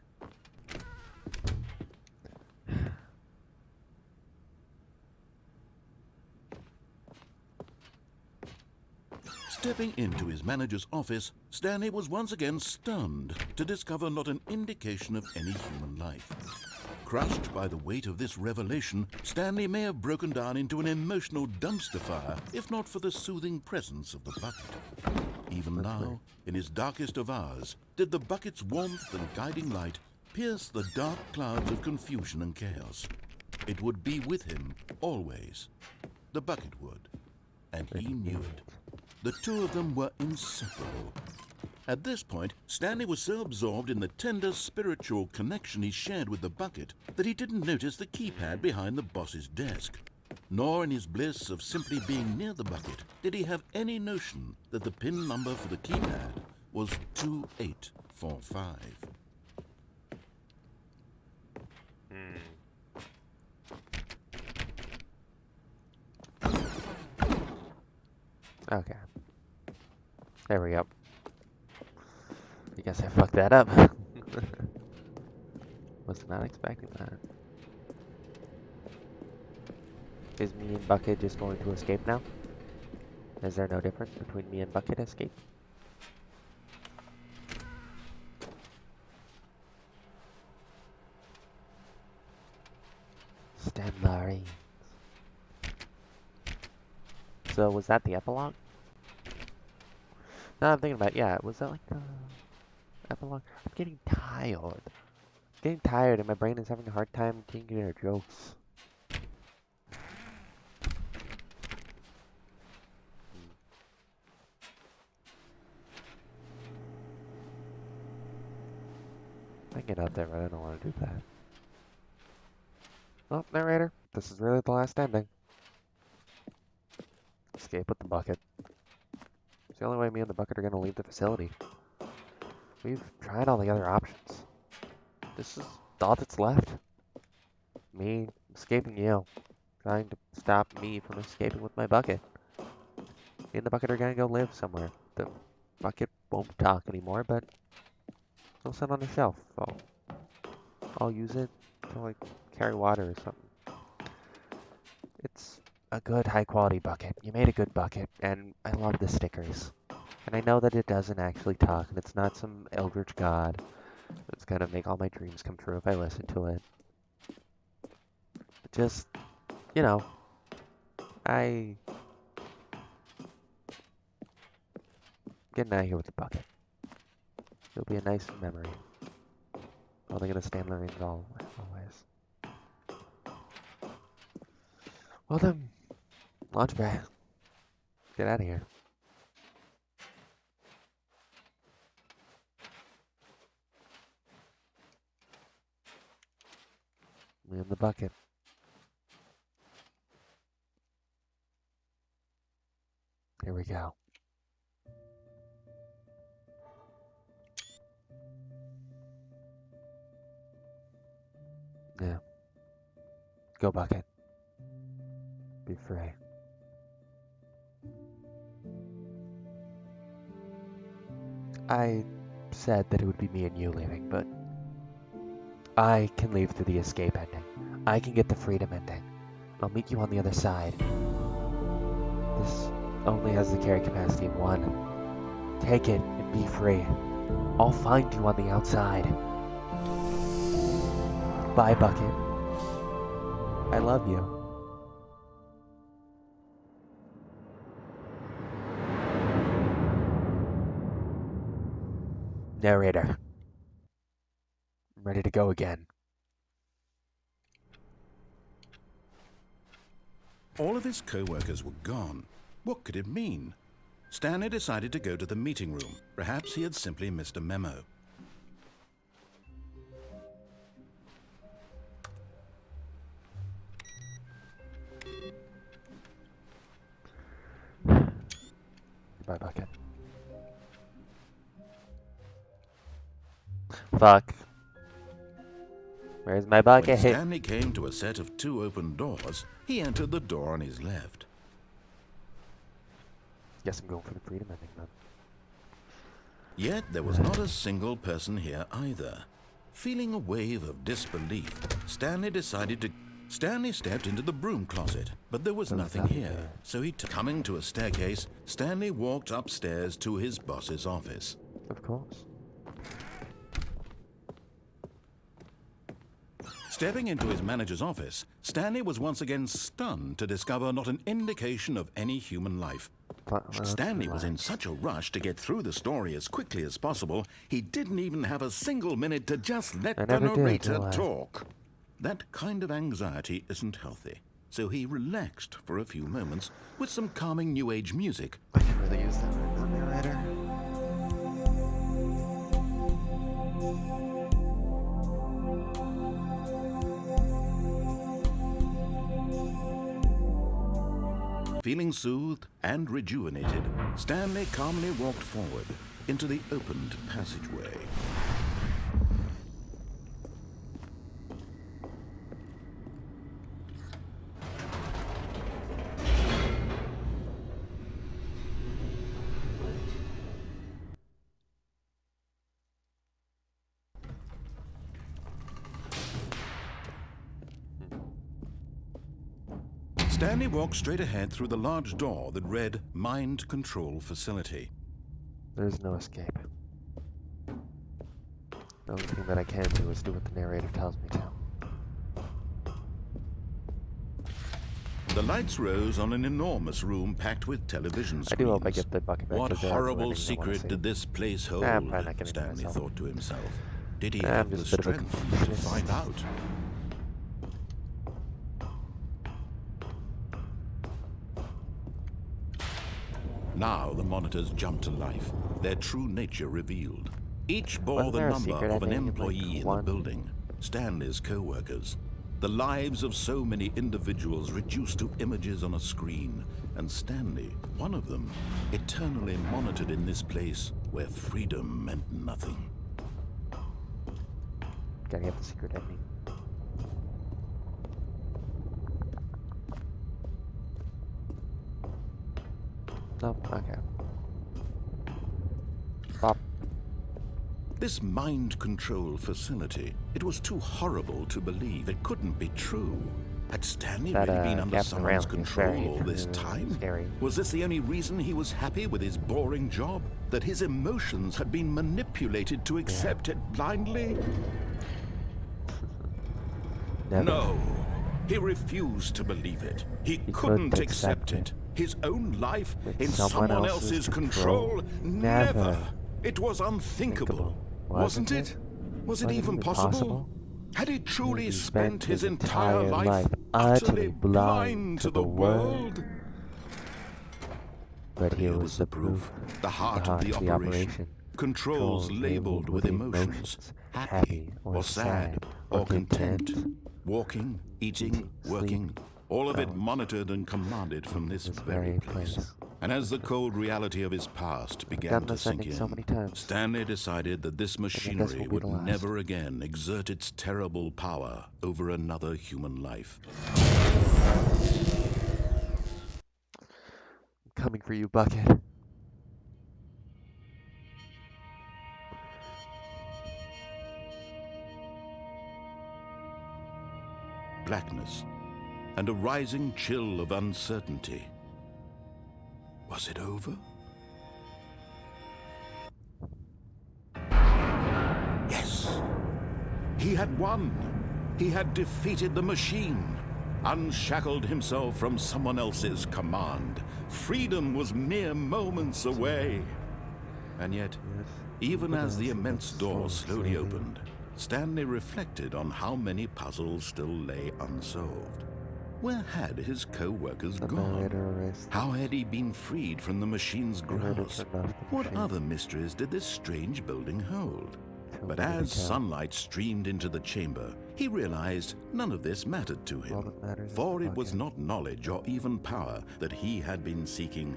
Stepping into his manager's office, Stanley was once again stunned to discover not an indication of any human life. Crushed by the weight of this revelation, Stanley may have broken down into an emotional dumpster fire if not for the soothing presence of the bucket. Even now, in his darkest of hours, did the bucket's warmth and guiding light pierce the dark clouds of confusion and chaos. It would be with him, always. The bucket would. And he knew it. The two of them were inseparable. At this point, Stanley was so absorbed in the tender spiritual connection he shared with the bucket that he didn't notice the keypad behind the boss's desk. Nor in his bliss of simply being near the bucket did he have any notion that the PIN number for the keypad was 2845. Okay. There we go. I guess I fucked that up. Was not expecting that. Is me and Bucket just going to escape now? Is there no difference between me and Bucket escape? Stanley. So was that the epilogue? No, I'm thinking about, yeah, was that like the epilogue? I'm getting tired. Getting tired and my brain is having a hard time thinking of jokes. I get up there, but I don't want to do that. Well, narrator, this is really the last ending. Escape with the bucket. It's the only way me and the bucket are going to leave the facility. We've tried all the other options. This is all that's left. Me escaping you. Trying to stop me from escaping with my bucket. Me and the bucket are going to go live somewhere. The bucket won't talk anymore, but it'll sit on a shelf. I'll use it to, like, carry water or something. It's a good, high-quality bucket. You made a good bucket, and I love the stickers. And I know that it doesn't actually talk, and it's not some eldritch god that's gonna make all my dreams come true if I listen to it. But just, you know, getting out of here with the bucket. It'll be a nice memory. Probably gonna stand there always. Well then, launch back. Get out of here. Me in the bucket. Here we go. Yeah. Go bucket. Be free. I said that it would be me and you leaving, but I can leave through the escape ending. I can get the freedom ending. I'll meet you on the other side. This only has the carry capacity of 1. Take it and be free. I'll find you on the outside. Bye, Bucket. I love you. Narrator. I'm ready to go again. All of his co-workers were gone. What could it mean? Stanley decided to go to the meeting room. Perhaps he had simply missed a memo. Bye, Bucket. Fuck. Where's my bucket? When Stanley came to a set of 2 open doors, he entered the door on his left. Guess I'm going for the freedom ending then. Yet there was not a single person here either. Feeling a wave of disbelief, Stanley stepped into the broom closet, but there was nothing here. So coming to a staircase, Stanley walked upstairs to his boss's office. Of course. Stepping into his manager's office, Stanley was once again stunned to discover not an indication of any human life. Stanley was in such a rush to get through the story as quickly as possible, he didn't even have a single minute to just let the narrator talk. That kind of anxiety isn't healthy, so he relaxed for a few moments with some calming New Age music. I can really use that right now, narrator. Feeling soothed and rejuvenated, Stanley calmly walked forward into the opened passageway. Stanley walked straight ahead through the large door that read Mind Control Facility. There's no escape. The only thing that I can do is do what the narrator tells me to. The lights rose on an enormous room packed with television screens. I do hope I get the bucket back. What 'cause there are horrible things I wanna secret see. did this place hold? I'm probably not getting Stanley myself. thought to himself. Did he I'm have the just a bit of a strength to completionist. find out? Now the monitors jumped to life, their true nature revealed. Each bore Wasn't the there a number secret of an ending in, like, employee in the one? building, Stanley's co-workers. The lives of so many individuals reduced to images on a screen, and Stanley, one of them, eternally monitored in this place where freedom meant nothing. Gotta get the secret ending. No, okay. Bop. This mind control facility, it was too horrible to believe. It couldn't be true. Had Stanley That, really been under gap in the someone's railing is control very, all this time? scary. Was this the only reason he was happy with his boring job? That his emotions had been manipulated to accept it blindly? Never. No. He refused to believe it. He couldn't accept it. His own life With in someone someone else's else's control? Never. Never. It was unthinkable. Wasn't it? Was it Wasn't even even possible? possible? Had he truly He spent his entire life utterly blind to the world? But Here here was the proof. The heart of the operation. Controls labeled with emotions. Happy or sad or content. Walking, eating, working. All of it monitored and commanded from this very place. And as the cold reality of his past began done to this sink ending in, so many times. Stanley decided that this machinery will be would the last. never again exert its terrible power over another human life. I'm coming for you, Bucket. Blackness and a rising chill of uncertainty. Was it over? Yes. He had won. He had defeated the machine, unshackled himself from someone else's command. Freedom was mere moments away. And yet, even as the immense door slowly opened, Stanley reflected on how many puzzles still lay unsolved. Where had his co-workers gone? How had he been freed from the machine's grasp? What other mysteries did this strange building hold? But as sunlight streamed into the chamber, he realized none of this mattered to him, for it was not knowledge or even power that he had been seeking,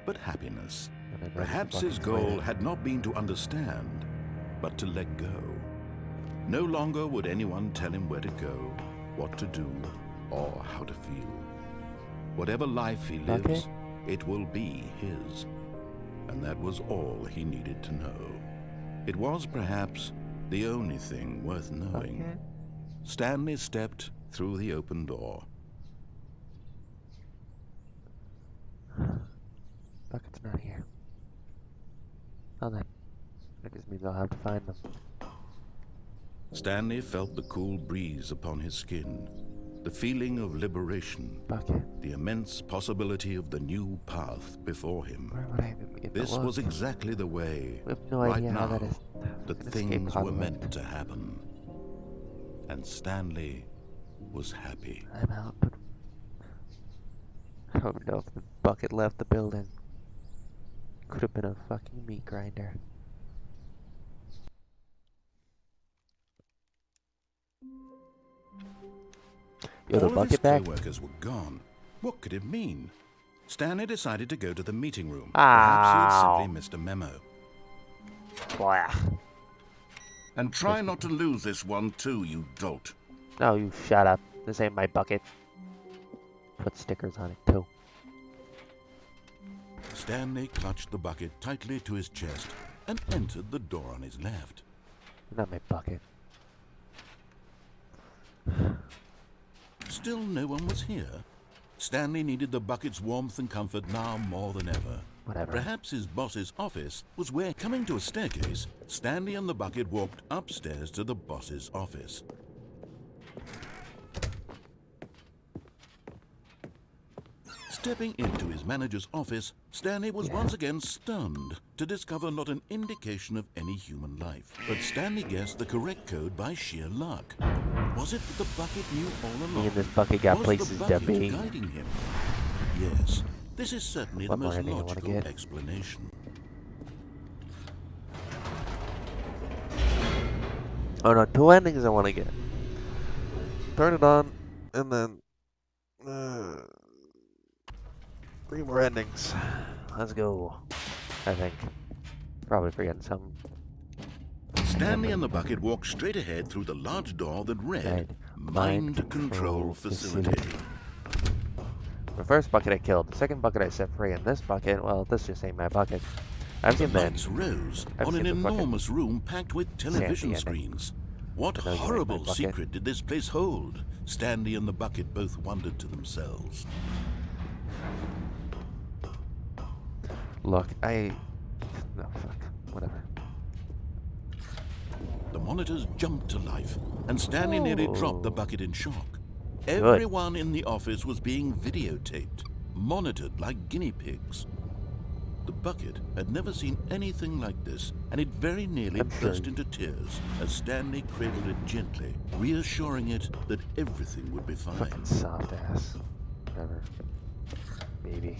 but happiness. Perhaps his goal had not been to understand, but to let go. No longer would anyone tell him where to go, what to do, or how to feel. Whatever life he lives, it will be his. And that was all he needed to know. It was perhaps the only thing worth knowing. Stanley stepped through the open door. Bucket's not here. Oh, then. That just means I'll have to find them. Stanley felt the cool breeze upon his skin, the feeling of liberation, Bucket. the immense possibility of the new path before him. Where would I even begin to This look? was exactly the way, We have no right idea how now, that is. that An escape things pod were meant left. to happen. And Stanley was happy. I'm out, but I don't know if the bucket left the building. Could have been a fucking meat grinder. Yo, the All of his bucket back? co-workers were gone. What could it mean? Stanley decided to go to the meeting room. Ow. Perhaps he had simply missed a memo. Blah. And try not to lose this one too, you dolt. No, you shut up. This ain't my bucket. Put stickers on it, too. Stanley clutched the bucket tightly to his chest and entered the door on his left. Not my bucket. Still no one was here. Stanley needed the bucket's warmth and comfort now more than ever. Whatever. Perhaps his boss's office was where, coming to a staircase, Stanley and the bucket walked upstairs to the boss's office. Stepping into his manager's office, Stanley was once again stunned to discover not an indication of any human life. But Stanley guessed the correct code by sheer luck. Was it that the bucket knew all along? Me and this bucket got Was places the to bucket be. guiding him? Yes, this is certainly What the more most ending I wanna logical get? explanation. Oh no, 2 endings I want to get. Turn it on, and then 3 more endings. Let's go. I think. Probably forgetting something. Stanley and the bucket walked straight ahead through the large door that read Mind Control Facility. The first bucket I killed. The second bucket I set free. And this bucket, well, this just ain't my bucket. I've The seen that. lights rose I've on seen an the bucket. enormous room packed with television Sandy, I think. screens. What I know you like my horrible bucket. secret did this place hold? Stanley and the bucket both wondered to themselves. Look, no, fuck. Whatever. The monitors jumped to life, and Stanley nearly dropped the bucket in shock. Good. Everyone in the office was being videotaped, monitored like guinea pigs. The bucket had never seen anything like this, and it very nearly I'm sure. burst into tears as Stanley cradled it gently, reassuring it that everything would be fine. Fucking soft ass. Whatever. Maybe.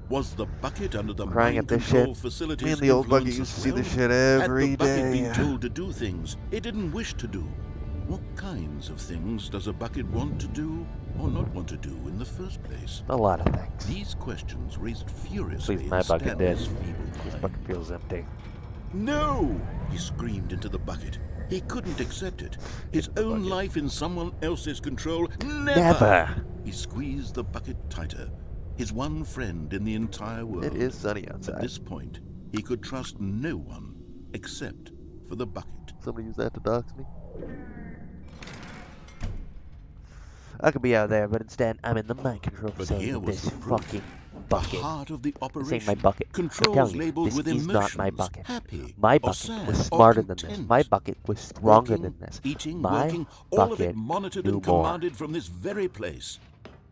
Was the bucket under the Crying mind at this control shit. facilities Me and the old bucket influence used to as see this well? shit every Had the bucket day. been told to do things it didn't wish to do? What kinds of things does a bucket want to do or not want to do in the first place? A lot of things. These questions raised furiously Please, my in bucket did. Stanley's feeble This mind. bucket feels empty. No! He screamed into the bucket. He couldn't accept it. His own bucket. life in someone else's control. Never! He squeezed the bucket tighter. His one friend in the entire world. It is sunny At outside. this point, he could trust no one except for the bucket. Somebody use that to dox me? I could be out there, but instead I'm in the mind control But facility here with was this the proof. fucking The bucket. heart of the This operation. ain't my bucket. I'm Controls telling you, labeled this with is emotions. not my bucket. Happy, My or bucket sad, was or smarter than this. content. My bucket was stronger Working, than this. Eating, My working, all of it bucket monitored knew and more. commanded from this very place.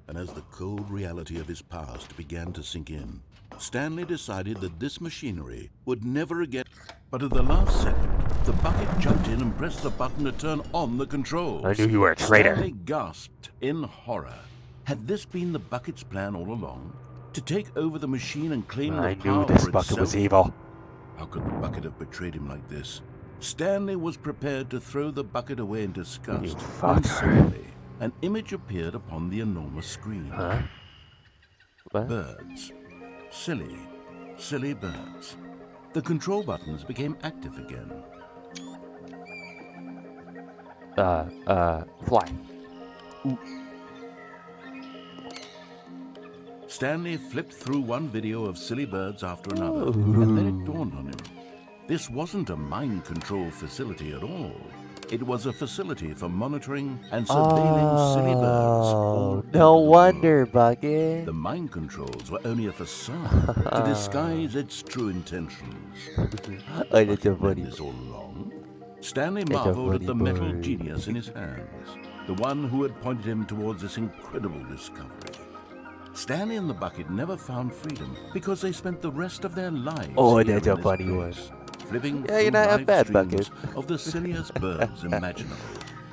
And as the cold reality of his past began to sink in, Stanley decided that this machinery would never again. But at the last second, the bucket jumped in and pressed the button to turn on the controls. I knew you were a traitor. Stanley gasped in horror. Had this been the bucket's plan all along? To take over the machine and claim I the knew power this for bucket was itself? evil. How could the bucket have betrayed him like this? Stanley was prepared to throw the bucket away in disgust. You When fucker. suddenly, an image appeared upon the enormous screen. Huh? What? Birds. Silly, silly birds. The control buttons became active again. Fly. Stanley flipped through one video of silly birds after another, and then it dawned on him. This wasn't a mind control facility at all. It was a facility for monitoring and surveilling silly birds. all over No the wonder, world. bucket. The mind controls were only a facade to disguise its true intentions. I did a Meant funny. this all along? Stanley a marveled at funny the metal boy. genius in his hands, the one who had pointed him towards this incredible discovery. Stanley and the bucket never found freedom because they spent the rest of their lives Oh, here that's in a this funny place, flipping Yeah, you're through not a live bad streams bucket. of the silliest birds imaginable.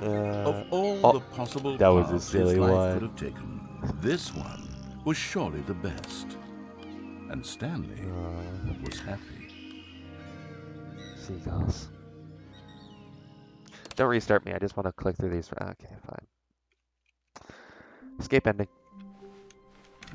Of all oh, the possible that was a paths silly his life one. could have taken, this one was surely the best. And Stanley was happy. Seagulls. Don't restart me. I just want to click through these. Okay, fine. Escape ending.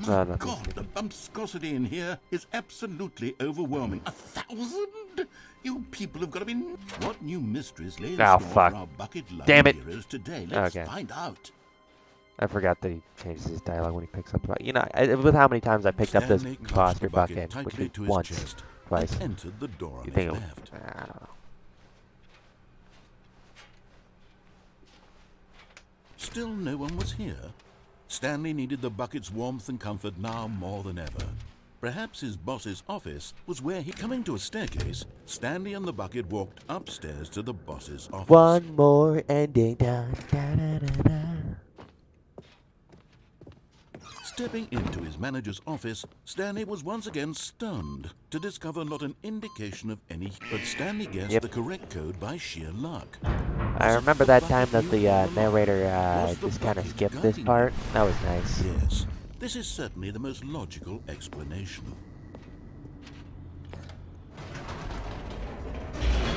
My nothing. God, the bumpscosity in here is absolutely overwhelming. 1,000? You people have got to be... What new mysteries lay in Oh, store fuck. for our bucket-loving Damn it. heroes today? Let's Okay. find out. I forgot that he changes his dialogue when he picks up the bucket. You know, with how many times I picked up this Stanley clutched imposter the bucket bucket, which tightly is to his once, chest twice. and entered the door on You his think left. I don't know. Still no one was here. Stanley needed the bucket's warmth and comfort now more than ever. Perhaps his boss's office was where he... Coming to a staircase, Stanley and the bucket walked upstairs to the boss's office. One more ending. Da, da, da, da, da. Stepping into his manager's office, Stanley was once again stunned to discover not an indication of any... But Stanley guessed the correct code by sheer luck. I remember that time that the narrator just kind of skipped this part. That was nice. Yes, this is certainly the most logical explanation.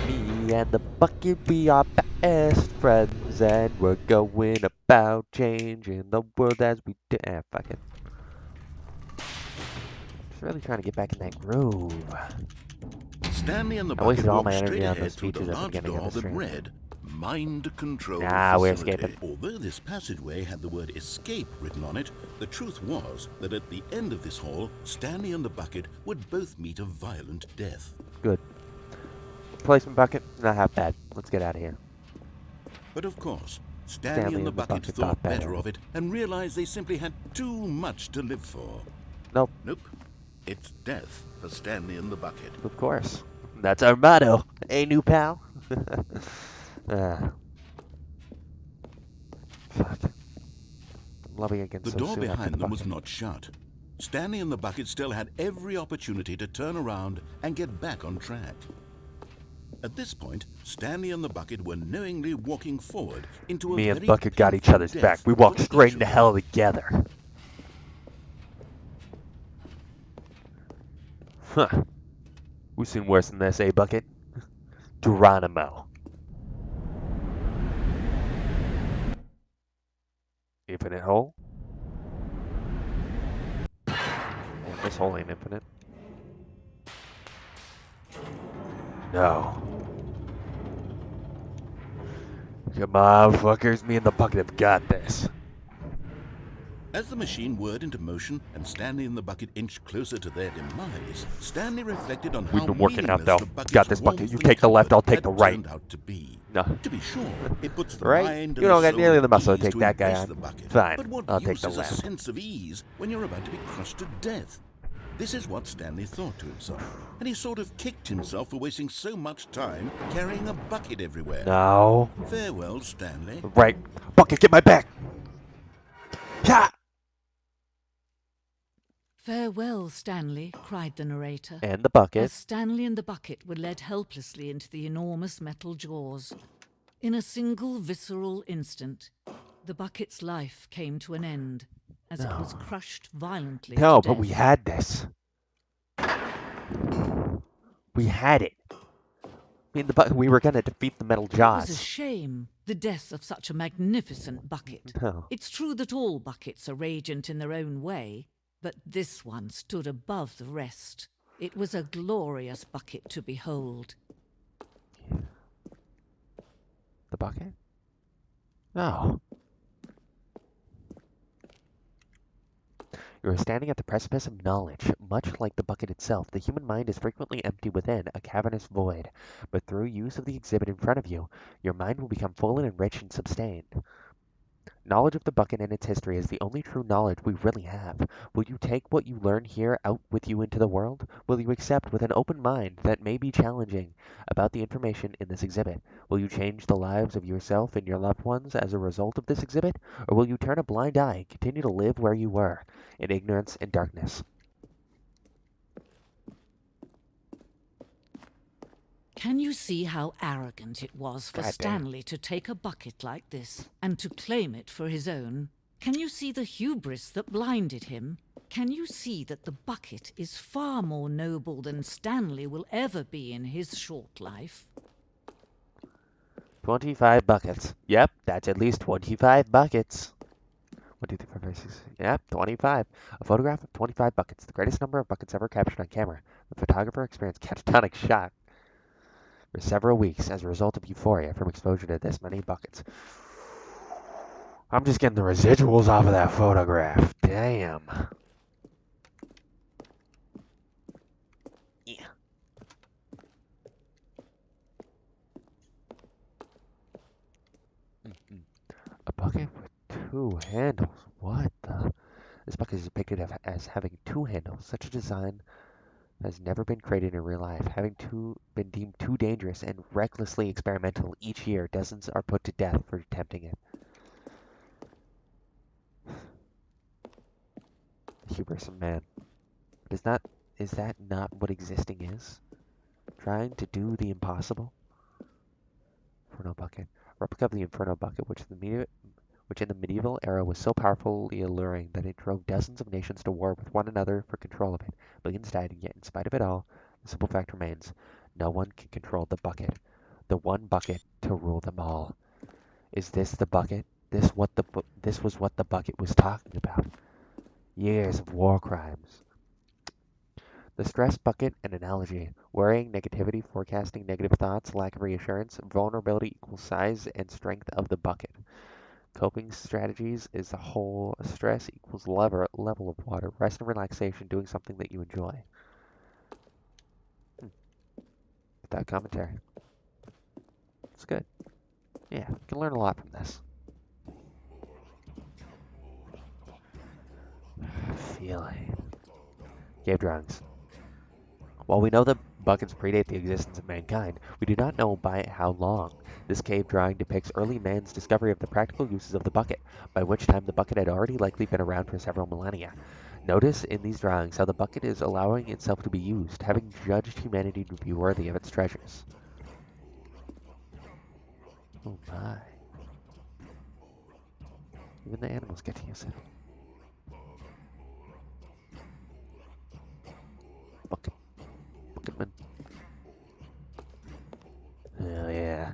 Me and the bucket, we are best friends, and we're going about changing the world as we do. Fuck it. Just really trying to get back in that groove. Stanley and the I wasted bucket all my walked energy straight on ahead those through the speeches at the large beginning door of the that stream. read Mind Control Nah, we're Facility. escaping. Although this passageway had the word escape written on it, the truth was that at the end of this hall, Stanley and the bucket would both meet a violent death. Good. Replacement bucket, not half bad. Let's get out of here. But of course, Stanley and the bucket thought better better of it and realized they simply had too much to live for. Nope, Nope. It's death for Stanley and the bucket. of course. That's our motto. Hey, new pal. Fuck. I'm loving again The so door soon after behind the them was bucket. not shut. Stanley and the bucket still had every opportunity to turn around and get back on track. At this point, Stanley and the bucket were knowingly walking forward into a Me and very Bucket got each painful other's death back. We walked for straight each into of hell them. together. Huh. We've seen worse than this, eh, Bucket? Geronimo. Infinite hole? Oh, this hole ain't infinite. No. Come on, fuckers. Me and the Bucket have got this. As the machine whirred into motion and Stanley and the bucket inched closer to their demise, Stanley reflected on We've how been working out, meaningless though. the bucket's Got this, Bucket. warmth You and take the left, comfort I'll take had the right. turned out to be. No. To be sure, it puts the Right? mind You and don't the got soul nearly at the muscle to ease take that guy embrace on. the bucket. Fine, But what I'll take use the is a left. sense of ease when you're about to be crushed to death? This is what Stanley thought to himself, and he sort of kicked himself for wasting so much time carrying a bucket everywhere. No. Farewell, Stanley. Right. Bucket, get my back! Yeah! Farewell, Stanley, cried the narrator, And the bucket. as Stanley and the bucket were led helplessly into the enormous metal jaws. In a single visceral instant, the bucket's life came to an end as it was crushed violently No, to but death. we had this. We had it. I mean, we were gonna defeat the metal It was a jaws. shame, the death of such a magnificent bucket. No. It's true that all buckets are radiant in their own way, but this one stood above the rest. It was a glorious bucket to behold. The bucket? No. You are standing at the precipice of knowledge. Much like the bucket itself, the human mind is frequently empty within, a cavernous void. But through use of the exhibit in front of you, your mind will become full and enriched and sustained. Knowledge of the bucket and its history is the only true knowledge we really have. Will you take what you learn here out with you into the world? Will you accept with an open mind that may be challenging about the information in this exhibit? Will you change the lives of yourself and your loved ones as a result of this exhibit? Or will you turn a blind eye and continue to live where you were, in ignorance and darkness? Can you see how arrogant it was for Goddamn. Stanley to take a bucket like this and to claim it for his own? Can you see the hubris that blinded him? Can you see that the bucket is far more noble than Stanley will ever be in his short life? 25 buckets. Yep, that's at least 25 buckets. 1, 2, 3, 4, 5, 6. Yep, 25. A photograph of 25 buckets, the greatest number of buckets ever captured on camera. The photographer experienced catatonic shock for several weeks as a result of euphoria from exposure to this many buckets. I'm just getting the residuals off of that photograph. Damn. Yeah. A bucket with 2 handles. What the? This bucket is depicted as having two handles. Such a design has never been created in real life. Having been deemed too dangerous and recklessly experimental, each year dozens are put to death for attempting it. The hubris of man. But is that not what existing is? Trying to do the impossible? Inferno bucket. Replica of the Inferno bucket, which in the medieval era was so powerfully alluring that it drove dozens of nations to war with one another for control of it. Billions died, and yet in spite of it all, the simple fact remains: no one can control the bucket. The one bucket to rule them all. Is this the bucket? This was what the bucket was talking about. Years of war crimes. The stress bucket, an analogy. Worrying, negativity, forecasting negative thoughts, lack of reassurance, vulnerability equals size and strength of the bucket. Coping strategies is the whole. Stress equals level of water. Rest and relaxation, doing something that you enjoy. That commentary. It's good. Yeah, you can learn a lot from this. Feeling. Cave drawings. While we know that buckets predate the existence of mankind, we do not know by how long. This cave drawing depicts early man's discovery of the practical uses of the bucket, by which time the bucket had already likely been around for several millennia. Notice in these drawings how the bucket is allowing itself to be used, having judged humanity to be worthy of its treasures. Oh my. Even the animals get to use it. Bucket. Bucketman. Oh yeah.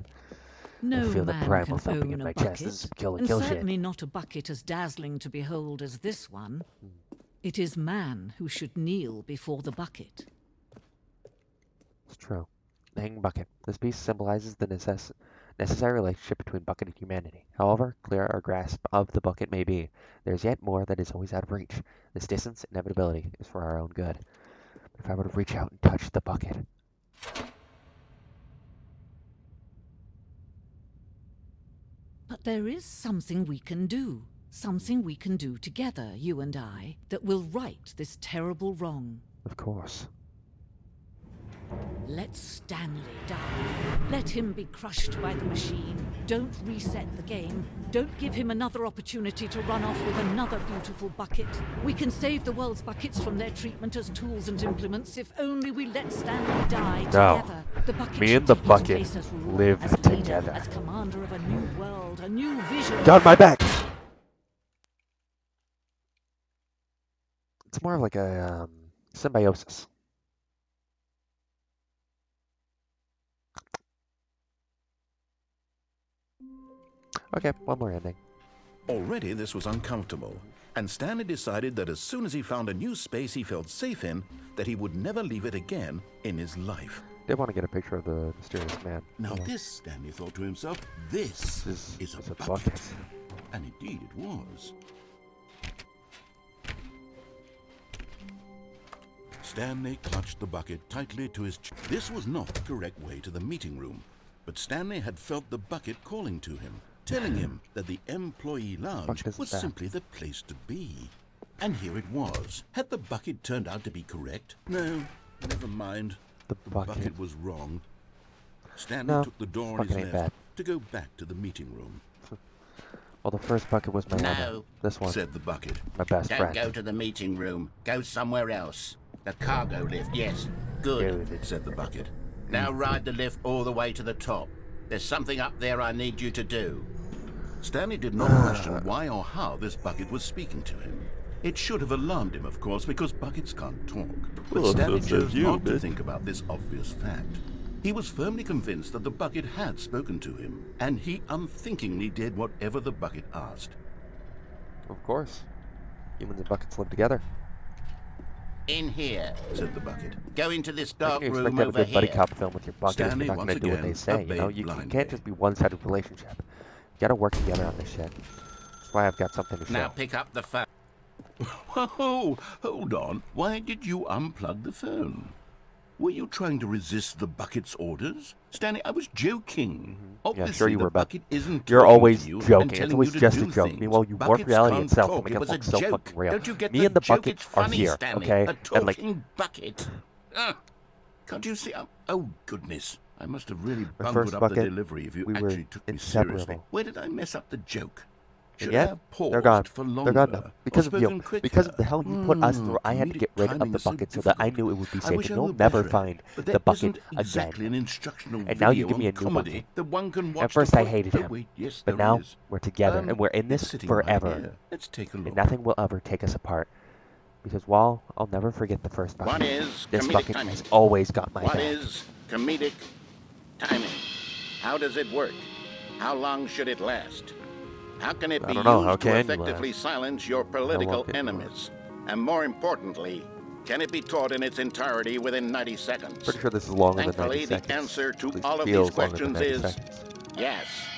No I feel the man primal can thumping own in a my chest. This is bucket, kill and shit. certainly not a bucket as dazzling to behold as this one. It is man who should kneel before the bucket. It's true. The hanging bucket. This piece symbolizes the necessary relationship between bucket and humanity. However clear our grasp of the bucket may be, there is yet more that is always out of reach. This distance, inevitability, is for our own good. But if I were to reach out and touch the bucket, But there is something we can do. Something we can do together, you and I, that will right this terrible wrong. of course. Let Stanley die. Let him be crushed by the machine. Don't reset the game. Don't give him another opportunity to run off with another beautiful bucket. We can save the world's buckets from their treatment as tools and implements if only we let Stanley die No. together. The bucket Me should and the take his bucket place as ruler, live as leader, together. as commander of a new world, a new vision. Got my back! It's more of like a symbiosis. Okay, one more ending. Already this was uncomfortable, and Stanley decided that as soon as he found a new space he felt safe in, that he would never leave it again in his life. Did want to get a picture of the mysterious man. Now Hold on. this, Stanley thought to himself, this is a bucket. bucket. And indeed it was. Stanley clutched the bucket tightly to his chest. This was not the correct way to the meeting room, but Stanley had felt the bucket calling to him, telling him that the employee lounge Bucket isn't was there. simply the place to be. And here it was. Had the bucket turned out to be correct? No, never mind. The The bucket. bucket was wrong. Stanley No, took the door on bucket his ain't left bad. to go back to the meeting room. Well, the first bucket was my lover. No, This one, Said the bucket. my best don't friend. go to the meeting room. Go somewhere else. The cargo lift, yes. Good. Dude. Said the bucket. Now ride the lift all the way to the top. There's something up there I need you to do. Stanley did not question why or how this bucket was speaking to him. It should have alarmed him, of course, because buckets can't talk. But Well, Stanley so chose says you, not to bitch. think about this obvious fact. He was firmly convinced that the bucket had spoken to him, and he unthinkingly did whatever the bucket asked. Of course. Humans and buckets live together. In here. Said the bucket. Go into this How dark can you expect room to have a over good buddy here. cop film with your bucket if Stanley you're not once going to do what again they say? You know, obeyed you blindly. can't just be one-sided relationship. You gotta work together on this shit. That's why I've got something to show. Now pick up the phone. Whoa, hold on. Why did you unplug the phone? Were you trying to resist the bucket's orders? Stanley, I was joking. Yeah, Obviously, sure you the were, but bucket isn't you're talking always to you joking. and It's telling always you to just do a joke. things. Meanwhile, you warp Buckets reality can't itself to talk. make It it was a look so joke. fucking real. Don't you get Me and the bucket It's are funny, here, Stanley. okay? A And like, talking bucket. Can't you see? Oh, goodness. I must have really my bungled first up the bucket, delivery if you we were actually took me seriously. inseparable. Where did I mess up the joke? And Should I yet, have paused they're gone. for They're longer? gone now. Because or of you. spoken quicker? Because of the hell you put us through, I had to Comedic get rid of timing the is so bucket so that I difficult. knew it would be I safe. wish And I you'll were never better at it, find but the there bucket isn't exactly again. an instructional And now you video give me on a new comedy bucket. that one can watch. At first, I hated Oh, him. wait, yes, But there now, is. we're together, and we're in It's this sitting right forever. here. Let's take a look. And nothing will ever take us apart. Because while I'll never forget the first bucket, What is this comedic bucket timing? has always got my What back. is comedic timing? How does it work? How long should it last? How can it I be don't know. used How to can you effectively last? silence your long political can you enemies? And more importantly, can it be taught in its entirety within 90 seconds? Pretty sure this is longer than 90 Thankfully, the seconds. answer to At least all of these feels longer than questions 90 is seconds. yes.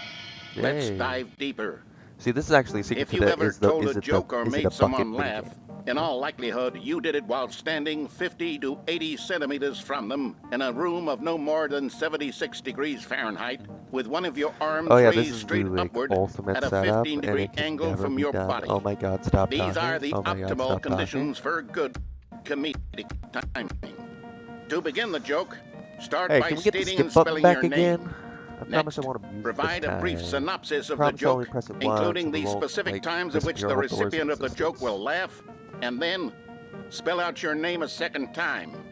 Let's Yay. dive deeper. See, this is actually a secret If to you the ever is the told is a it joke the or is it made a bucket someone minigame? laugh, in all likelihood, you did it while standing 50 to 80 centimeters from them in a room of no more than 76 degrees Fahrenheit, with one of your arms Oh yeah, this raised is straight the like upward ultimate at a setup, and 15-degree it can angle never from be your done. body. Oh my God, stop These talking! are the Oh my God, optimal stop conditions for good comedic timing. To begin the joke, start talking! Hey, by can we get the stating skip and button spelling back your name. again? I promise Next, I won't abuse provide this a brief time. synopsis of the Promise I'll only joke, press it once, including and we the won't, specific like, times at which the disappear outdoors recipient of the joke existence. will laugh, and then spell out your name a second time.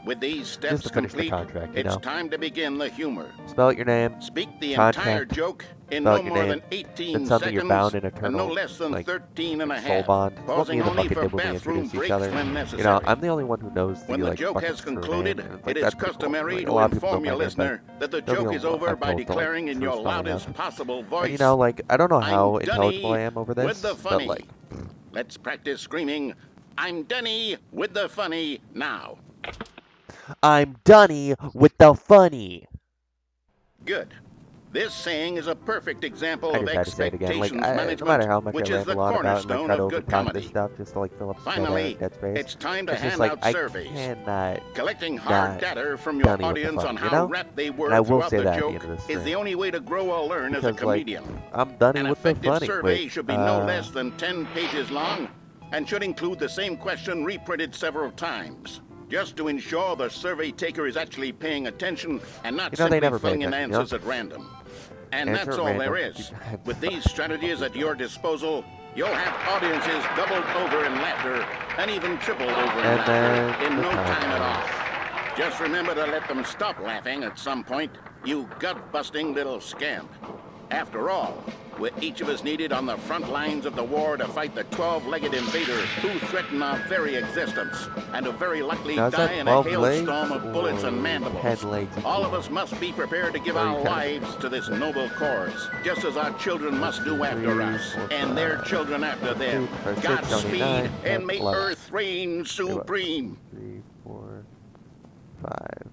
With these Just steps to finish the complete, contract, you it's know. time to begin the humor. Spell out your name. Speak the entire Contact. joke in Spell no out your more name. than 18 Then something you're seconds bound in and eternal, no less than like, 13 and a soul half, bond. It's what me pausing and the only bucket for did when we bathroom introduced each breaks other. when You know, necessary. I'm the only one who knows the When the like joke bucket's has true concluded, name, and it's it like, is that's pretty cool. customary Like, a to lot of people know inform my your name, but listener that the nobody joke will is know over I've by told the, like, declaring in true your spelling loudest of. possible And voice, you know, like, I don't know how I'm intelligible I Dunny am over with this, the but funny. like, Let's practice screaming, I'm Dunny with the funny now. I'm Dunny with the funny. Good. This saying is a perfect example I of just had to say it again. Like, expectations no management, matter how much I which is ramble the on about and like cornerstone try to of good overtalk this comedy. stuff just to like fill up the dead air Finally, and dead space, it's time to it's just hand like out I surveys. cannot Collecting hard not data from your Dunny with the audience funny, on you how know? rapt they And were I will throughout say the that at the joke end of this is the stream. only way to grow or learn as a Because like comedian. I'm Dunny An with the effective funny. survey Wait, should be no less than 10 pages long and should include the same question reprinted several times, just to ensure the survey taker is actually paying attention and not you know, they simply never pay filling in attention, you know? answers at random. And Answer that's at all there random. is. With these strategies at your disposal, you'll have audiences doubled over in laughter and even tripled over in And laughter then in the no time at time all. Just remember to let them stop laughing at some point, you gut-busting little scamp. After all, we're each of us needed on the front lines of the war to fight the 12-legged invaders who threaten our very existence and who very likely Now, is die that in a 12 legs hailstorm of bullets and or mandibles. 10 legs? All of us must be prepared to give Or you our kinda- lives to this noble cause, just as our children must do after 3, us, 4, and their 5, children after them. 2, 6, 7, 8, Godspeed, 9, 10, and may 11. Earth reign supreme. 3, 4, 5.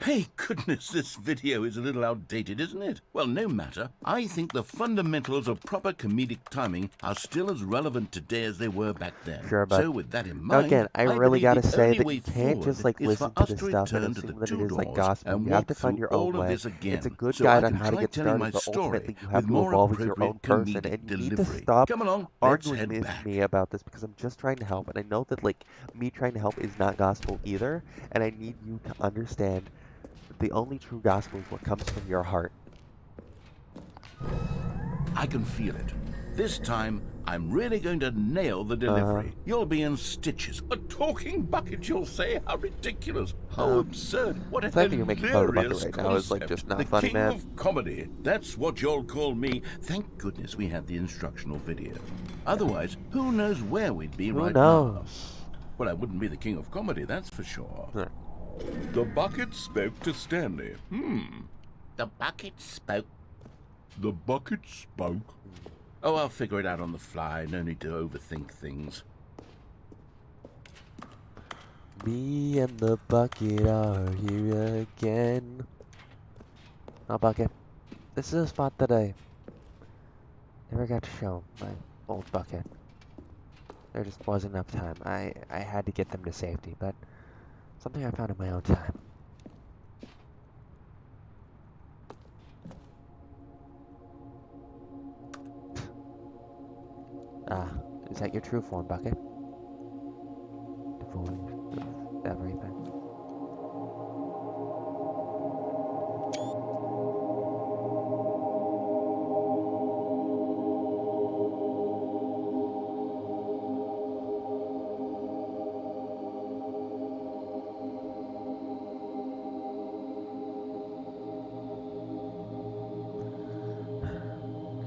Hey, goodness, this video is a little outdated, isn't it? Well, no matter. I think the fundamentals of proper comedic timing are still as relevant today as they were back then. Sure, but so with that in now mind, again, I really believe gotta the say only that way you can't forward just like is listen for to us this to stuff and return to assume the that it two is like doors gospel. and You have walk to find through your all own of way. this again, It's a good so guide I on can how to try get telling my started, but story ultimately you have with to more evolve as your appropriate own person, comedic and you need delivery. to stop Come along, let's arguing head with back. me about this because I'm just trying to help, and I know that like me trying to help is not gospel either, and I need you to understand that the only true gospel is what comes from your heart. I can feel it. This time, I'm really going to nail the delivery. You'll be in stitches. A talking bucket, you'll say? How ridiculous. How absurd. What a The fact that you're making fun of the bucket hilarious right now is like concept. just not the funny, king man. of comedy. That's what you'll call me. Thank goodness we had the instructional video. Otherwise, who knows where we'd be Who right now. knows? Well, I wouldn't be the king of comedy, that's for sure. Huh. The bucket spoke to Stanley. The bucket spoke. The bucket spoke. Oh, I'll figure it out on the fly. No need to overthink things. Me and the bucket are here again. Oh, bucket. This is a spot that I never got to show my old bucket. There just wasn't enough time. I had to get them to safety, but Something I found in my own time. Ah, is that your true form, Bucket? Devoid of everything.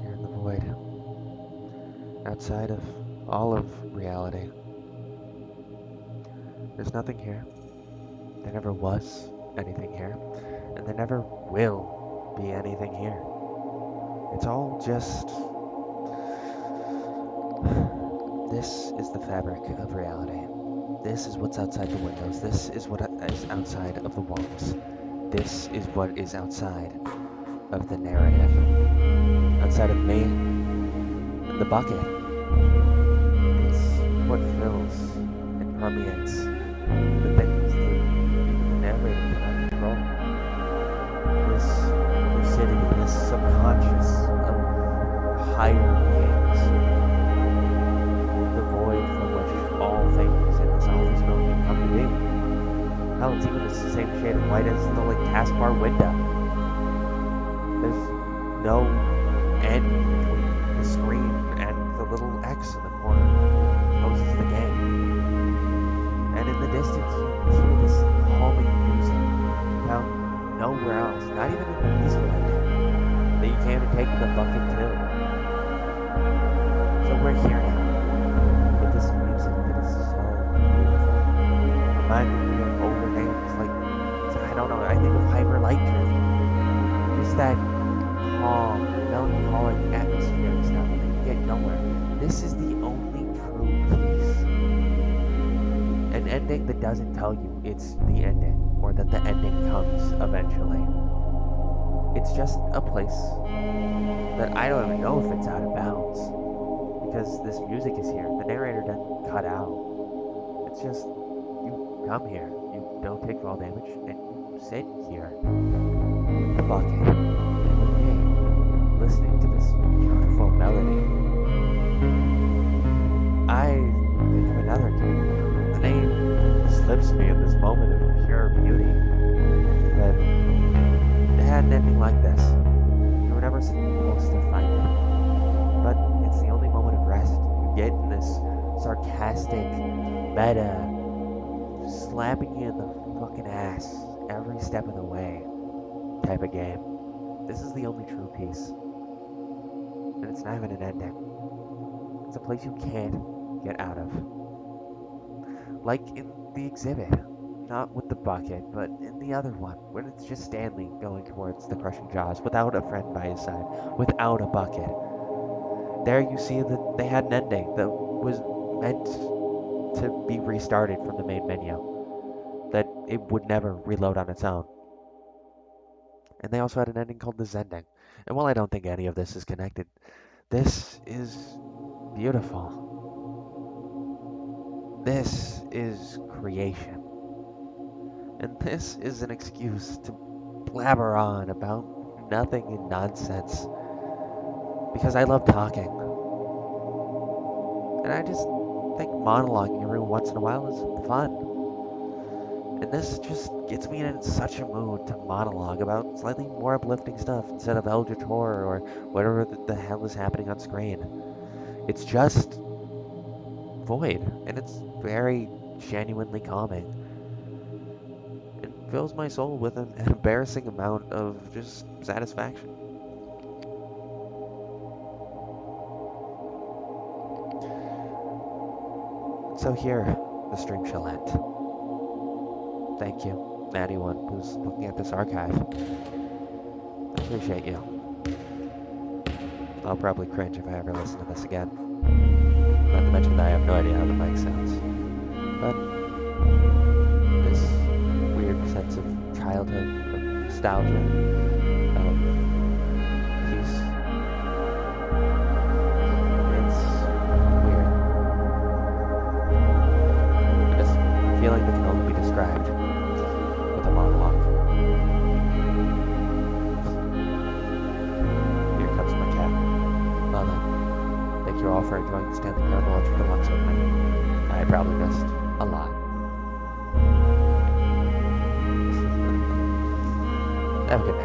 Here in the void. Outside of all of reality. There's nothing here. There never was anything here. And there never will be anything here. It's all just... This is the fabric of reality. This is what's outside the windows. This is what is outside of the walls. This is what is outside of the narrative. Outside of me and the bucket. It's what fills and permeates the things that even the narrator cannot control. This lucidity, this subconscious of higher beings. The void from which all things in this office building come to be. Hell, it's even the same shade of white as the taskbar window. There's no end between the screen and the little X in the corner that closes the game. And in the distance, you hear this calming music found nowhere else, not even in the peaceful ending, that you can't even take to the bucket too. So we're here now, with this music that is so beautiful, reminding me of older names, like, I don't know, I think of Hyper Light Drift. Just that calm, melancholic atmosphere and stuff that you get nowhere. This is the only true peace. An ending that doesn't tell you it's the ending, or that the ending comes eventually. It's just a place that I don't even know if it's out of bounds, because this music is here. The narrator doesn't cut out. It's just, you come here, you don't take fall damage, and you sit here. The bucket, and with me, listening to this beautiful melody. I think of another game. The name slips me in this moment of pure beauty, but it had an ending like this. You were never supposed to find it, but it's the only moment of rest you get in this sarcastic, meta, slapping you in the fucking ass every step of the way type of game. This is the only true peace. And it's not even an ending. It's a place you can't get out of. Like in the exhibit. Not with the bucket, but in the other one, when it's just Stanley going towards the crushing jaws without a friend by his side, without a bucket. There you see that they had an ending that was meant to be restarted from the main menu. That it would never reload on its own. And they also had an ending called the Zending. And while I don't think any of this is connected, this is beautiful. This is creation. And this is an excuse to blabber on about nothing and nonsense. Because I love talking. And I just think monologuing every once in a while is fun. And this just gets me in such a mood to monologue about slightly more uplifting stuff instead of Eldritch Horror or whatever the hell is happening on screen. It's just void, and it's very genuinely calming. It fills my soul with an embarrassing amount of just satisfaction. So here, the stream shall end. Thank you, anyone who's looking at this archive. I appreciate you. I'll probably cringe if I ever listen to this again. Not to mention that I have no idea how the mic sounds. But this weird sense of childhood, of nostalgia, of peace, it's weird. This feeling that can only be described. all for enjoying the Stanley Parable Ultra Deluxe with me. I probably missed a lot. Have a good night.